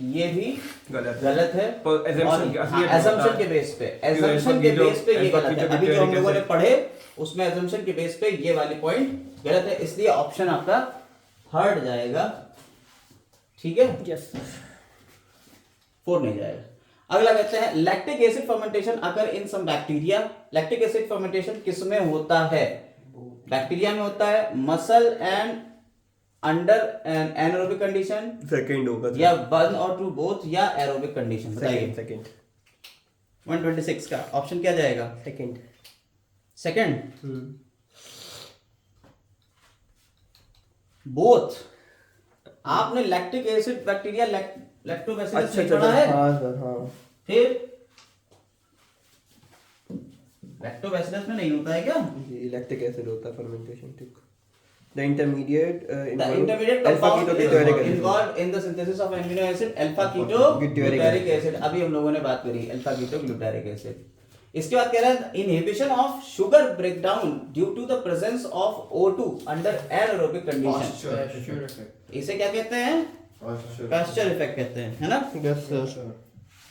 ये भी गलत है। assumption के बेस पे, assumption के बेस पे ये गलत है। अभी जो हम लोगों ने पढ़े उसमें assumption के बेस पे ये वाली पॉइंट गलत है, इसलिए ऑप्शन आपका हट जाएगा, ठीक है। यस, 4 नहीं जाएगा। अगला कहते हैं lactic acid fermentation occur in some bacteria. Lactic acid fermentation किसमें होता है? बैक्टीरिया में होता है। Muscle and under anaerobic condition, second होगा या 1 और 2 बोथ, या एरोबिक कंडीशन। बताइए सेकंड 126 का ऑप्शन क्या जाएगा? Second both. आपने लैक्टिक एसिड बैक्टीरिया लैक्टोबैसिलस नहीं पढ़ा है? हाँ सर, हाँ। फिर लैक्टोबैसिलस में नहीं होता है क्या? ये लैक्टिक एसिड होता है फर्मेंटेशन, ठीक। The intermediate compound is involved in the synthesis of amino acid alpha ketoglutarate acid। अभी हम लोगों ने बात करी अल्फा कीटोग्लूटारिक एसिड। इसके बाद कह रहा है inhibition of sugar breakdown due to the presence of O2 under anaerobic condition. इसे क्या कहते हैं? पास्चर इफेक्ट कहते हैं, है ना? Yes sir.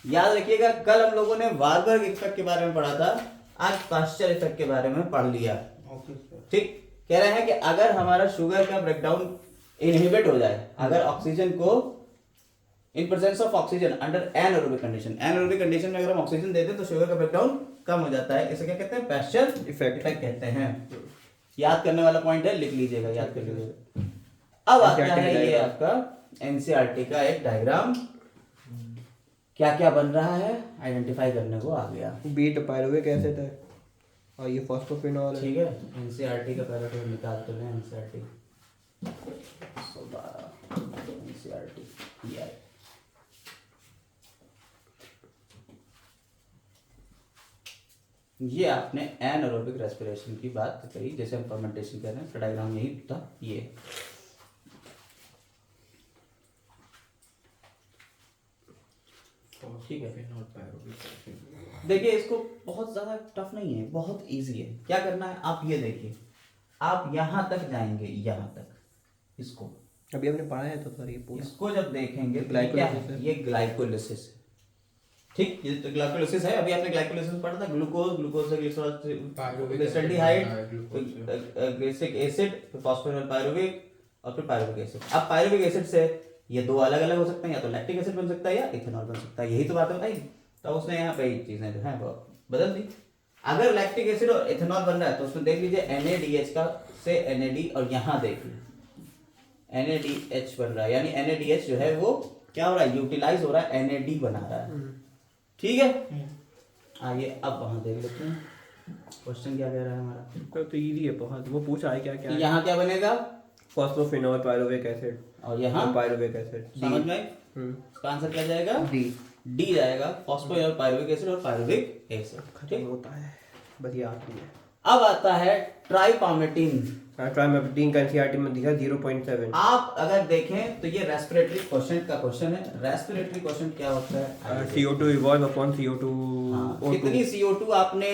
याद रखिएगा, कल हम लोगों ने वार्बर्ग इफेक्ट के बारे में पढ़ा था, आज पास्चर इफेक्ट के बारे में पढ़ लिया। ठीक, कह रहे हैं कि अगर हमारा शुगर का ब्रेकडाउन इनहिबिट हो जाए, अगर ऑक्सीजन को in presence of oxygen under anaerobic condition, anaerobic condition में अगर हम ऑक्सीजन देते हैं तो शुगर का ब्रेकडाउन कम हो जाता है। इसे क्या कहते हैं? पास्चर इफेक्ट कहते हैं। याद करने वाला पॉइंट है, लिख लीजिएगा, याद कर लीजिएगा। अब आता है ये आपका एनसीईआरटी का एक डायग्राम, क्या क्या बन रहा है आइडेंटिफाई करने को आ गया। बीटा पायरुविक एसिड है और ये फॉस्फोफिनॉल है। ठीक है, एनसीईआरटी का पहले तो निकालते हैं। एनसीईआरटी एनसीईआरटी ये ये आपने एनारोबिक रेस्पिरेशन की बात करी, जैसे हम फर्मेंटेशन कर रहे हैं, डायग्राम यही था ये। ठीक है, देखिए इसको बहुत ज्यादा टफ नहीं है, बहुत इजी है। क्या करना है, आप ये देखिए, आप यहां तक जाएंगे, यहां तक इसको अभी हमने पढ़ा है तो सर ये पूरा इसको जब देखेंगे तो ये क्या है? ये ग्लाइकोलिसिस है। ठीक, ये तो ग्लाइकोलिसिस है। अभी आपने ग्लाइकोलिसिस पढ़ा था, ग्लूकोज से ग्लिसरॉल्डिहाइड, ग्लिसरिक एसिड, फिर फॉस्फोरिल पायरुविक और फिर पायरुविक एसिड। अब पायरुविक एसिड से ये दो अलग अलग हो सकते हैं, या तो लैक्टिक एसिड बन सकता है या इथेनॉल बन सकता है। यही तो बात है भाई। तो उसने यहाँ पे चीजें जो है वो बदल दी। अगर लैक्टिक एसिड और इथेनॉल बन रहा है तो उसमें देख लीजिए NaDH का से NAD, और यहाँ देखिए NaDH बन रहा है, यानी NaDH जो है वो क्या हो रहा है? यूटिलाइज हो रहा है, NAD बना रहा है। ठीक है, आइए अब वहां देख लेते हैं क्वेश्चन क्या कह रहा है हमारा। तो इजी है बहुत। वो पूछा है क्या क्या तो यहाँ क्या बनेगा? फॉस्फोफिनॉल पायरुविक एसिड और यहाँ पायरुविक एसिड। समझ में? इसका आंसर क्या जाएगा? डी जाएगा, फॉस्फोरिल पायरुविक एसिड और पायरुविक एसिड। खत्म होता है, बस याद नहीं है। अब आता है ट्राइपामेटिन। ट्राइमेटिन का एनसीईआरटी में दिखा 0.7। आप अगर देखें तो ये रेस्पिरेटरी क्वेश्चन का क्वेश्चन है। रेस्पिरेटरी क्वेश्चन क्या होता है? CO2 evolve upon CO2 O2। कितनी CO2 आपने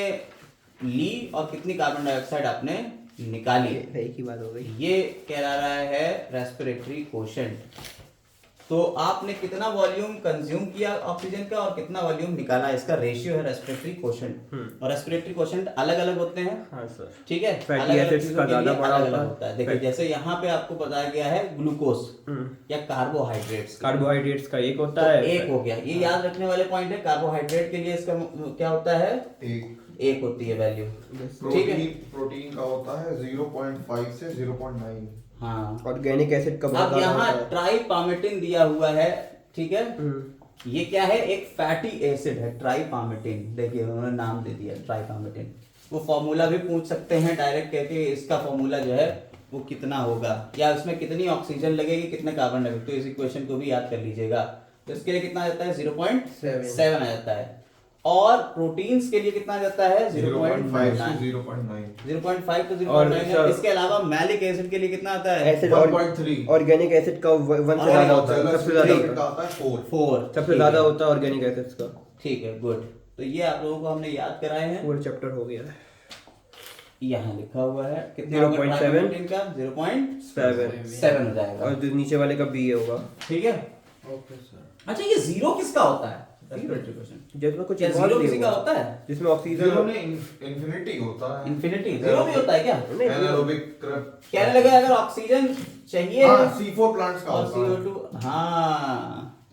ली और कितनी कार्बन डाइऑक्साइड आपने निकाली, एक ही बात हो गई। ये कह रहा है रेस्पिरेटरी क्वोशंट। तो आपने कितना वॉल्यूम कंज्यूम किया ऑक्सीजन का और कितना वॉल्यूम निकाला, इसका रेशियो है रेस्पिरेटरी क्वोशंट। और रेस्पिरेटरी क्वोशंट अलग अलग होते हैं। हाँ सर। ठीक है, फैटी अलग-अलग एसिड्स चीजों का के लिए ज्यादा बड़ा अलग-अलग होता है। देखिए जैसे यहाँ पे आपको बताया गया है ग्लूकोज या कार्बोहाइड्रेट्स। कार्बोहाइड्रेट्स का एक होता तो है, एक हो गया, ये याद रखने वाले पॉइंट है। कार्बोहाइड्रेट के लिए इसका क्या होता है? एक होती है वैल्यू। ठीक है, प्रोटीन का होता है 0.5 से 0.9। हाँ। ऑर्गेनिक एसिड का अब यहाँ ट्राइपामेटिन दिया हुआ है, ठीक है। ये क्या है? एक फैटी एसिड है ट्राइपामेटिन। देखिए उन्होंने नाम दे दिया ट्राइपामेटिन। वो फॉर्मूला भी पूछ सकते हैं डायरेक्ट, कहते इसका फॉर्मूला जो है वो कितना होगा, या उसमें कितनी ऑक्सीजन लगेगी, कितने कार्बन लगेगी। तो इस इक्वेशन को भी याद कर लीजिएगा। तो इसके लिए कितना आ जाता है? 0.7 आ जाता है। और प्रोटीन्स के लिए कितना आ जाता है? 0.5 से 0.9। 0.9। 0.5 to और 0.9 है। इसके अलावा मैलिक एसिड के लिए कितना आता है? एसिड 1.3। ऑर्गेनिक एसिड का 1 से ज्यादा होता है, सबसे ज्यादा एसिड होता का है। आता है 4। 4 सबसे ज्यादा होता है ऑर्गेनिक एसिड्स का। ठीक है, गुड। तो ये आप लोगों को हमने याद कराए हैं। पूरा चैप्टर हो गया है। यहाँ लिखा हुआ है कितना 0.7 का 0.7 हो जाएगा। और जो नीचे वाले का B होगा। ठीक है, ओके सर। अच्छा ये जीरो किसका होता है? Respiratory question. जिसमें कुछ क्या involved जीरो नहीं किसी का होगा। होता है? जिसमें ऑक्सीजन 0 में इंफिनिटी होता है। इन्फिनिटी जीरो भी होता है क्या? एनारोबिक कहने लगे अगर ऑक्सीजन चाहिए C4 प्लांट्स का और होता है। CO2, हाँ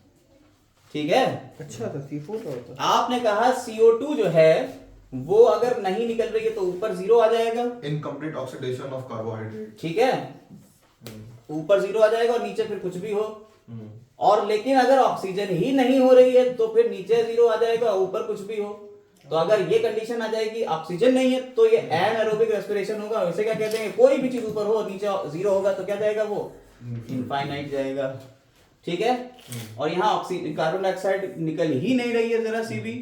ठीक है। अच्छा तो C4 का होता है। आपने कहा CO2 जो है वो अगर नहीं निकल रही है तो ऊपर जीरो आ जाएगा। Incomplete oxidation of carbohydrate. ठीक है, ऊपर जीरो आ जाएगा और नीचे फिर कुछ भी हो। और लेकिन अगर ऑक्सीजन ही नहीं हो रही है तो फिर नीचे जीरो आ जाएगा, ऊपर कुछ भी हो। तो अगर ये कंडीशन आ जाएगी ऑक्सीजन नहीं है तो ये एनारोबिक रेस्पिरेशन होगा। इसे क्या कहते हैं? कोई भी चीज ऊपर हो नीचे जीरो होगा तो क्या जाएगा? वो इनफाइनाइट जाएगा। ठीक है, और यहाँ ऑक्सीजन कार्बन डाइऑक्साइड निकल ही नहीं रही है जरा सी भी,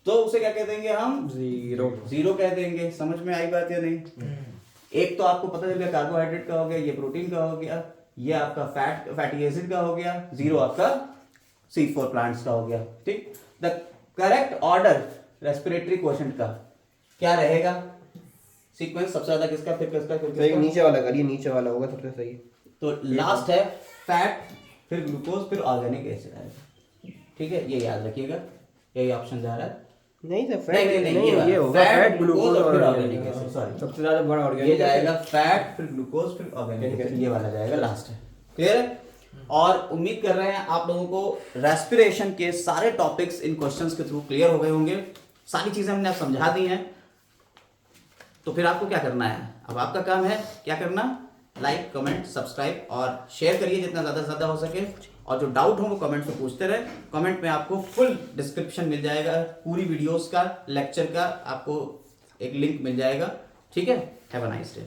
तो उसे क्या कह देंगे हम? जीरो कह देंगे। समझ में आई बात या नहीं? एक तो आपको पता चल गया कार्बोहाइड्रेट का हो गया, ये प्रोटीन का हो गया, ये आपका फैटी एसिड का हो गया, जीरो आपका C4 प्लांट्स का हो गया। ठीक, the correct order respiratory quotient का क्या रहेगा सीक्वेंस, सबसे ज्यादा किसका, फिर किसका, फिर तो एक किसका? नीचे वाला करिए, नीचे वाला होगा सबसे सही। तो लास्ट है फैट, फिर ग्लूकोज, फिर ऑर्गेनिक एसिड आएगा। ठीक है, ये याद रखिएगा, यही ऑप्शन जा रहा है। नहीं सर, नहीं, फैट नहीं, नहीं, ये ये वाला। होगा फैट, फैट, ग्लूकोज ग्लूकोज और फिर और ऑर्गेनिक ऑर्गेनिक एसिड, सॉरी। सबसे ज्यादा बड़ा ये ऑर्गेनिक जाएगा फैट, फिर ग्लूकोज, फिर ऑर्गेनिक एसिड, ये वाला जाएगा लास्ट है। क्लियर है? और उम्मीद कर रहे हैं आप लोगों को रेस्पिरेशन के सारे टॉपिक्स इन क्वेश्चंस के थ्रू क्लियर हो गए होंगे। सारी चीजें हमने आप समझा दी हैं। तो फिर आपको क्या करना है, अब आपका काम है क्या करना, लाइक, कमेंट, सब्सक्राइब और शेयर करिए जितना ज़्यादा से ज़्यादा हो सके। और जो डाउट हो वो कमेंट में पूछते रहे। कमेंट में आपको फुल डिस्क्रिप्शन मिल जाएगा, पूरी वीडियोस का, लेक्चर का आपको एक लिंक मिल जाएगा। ठीक है, हैव अ नाइस डे।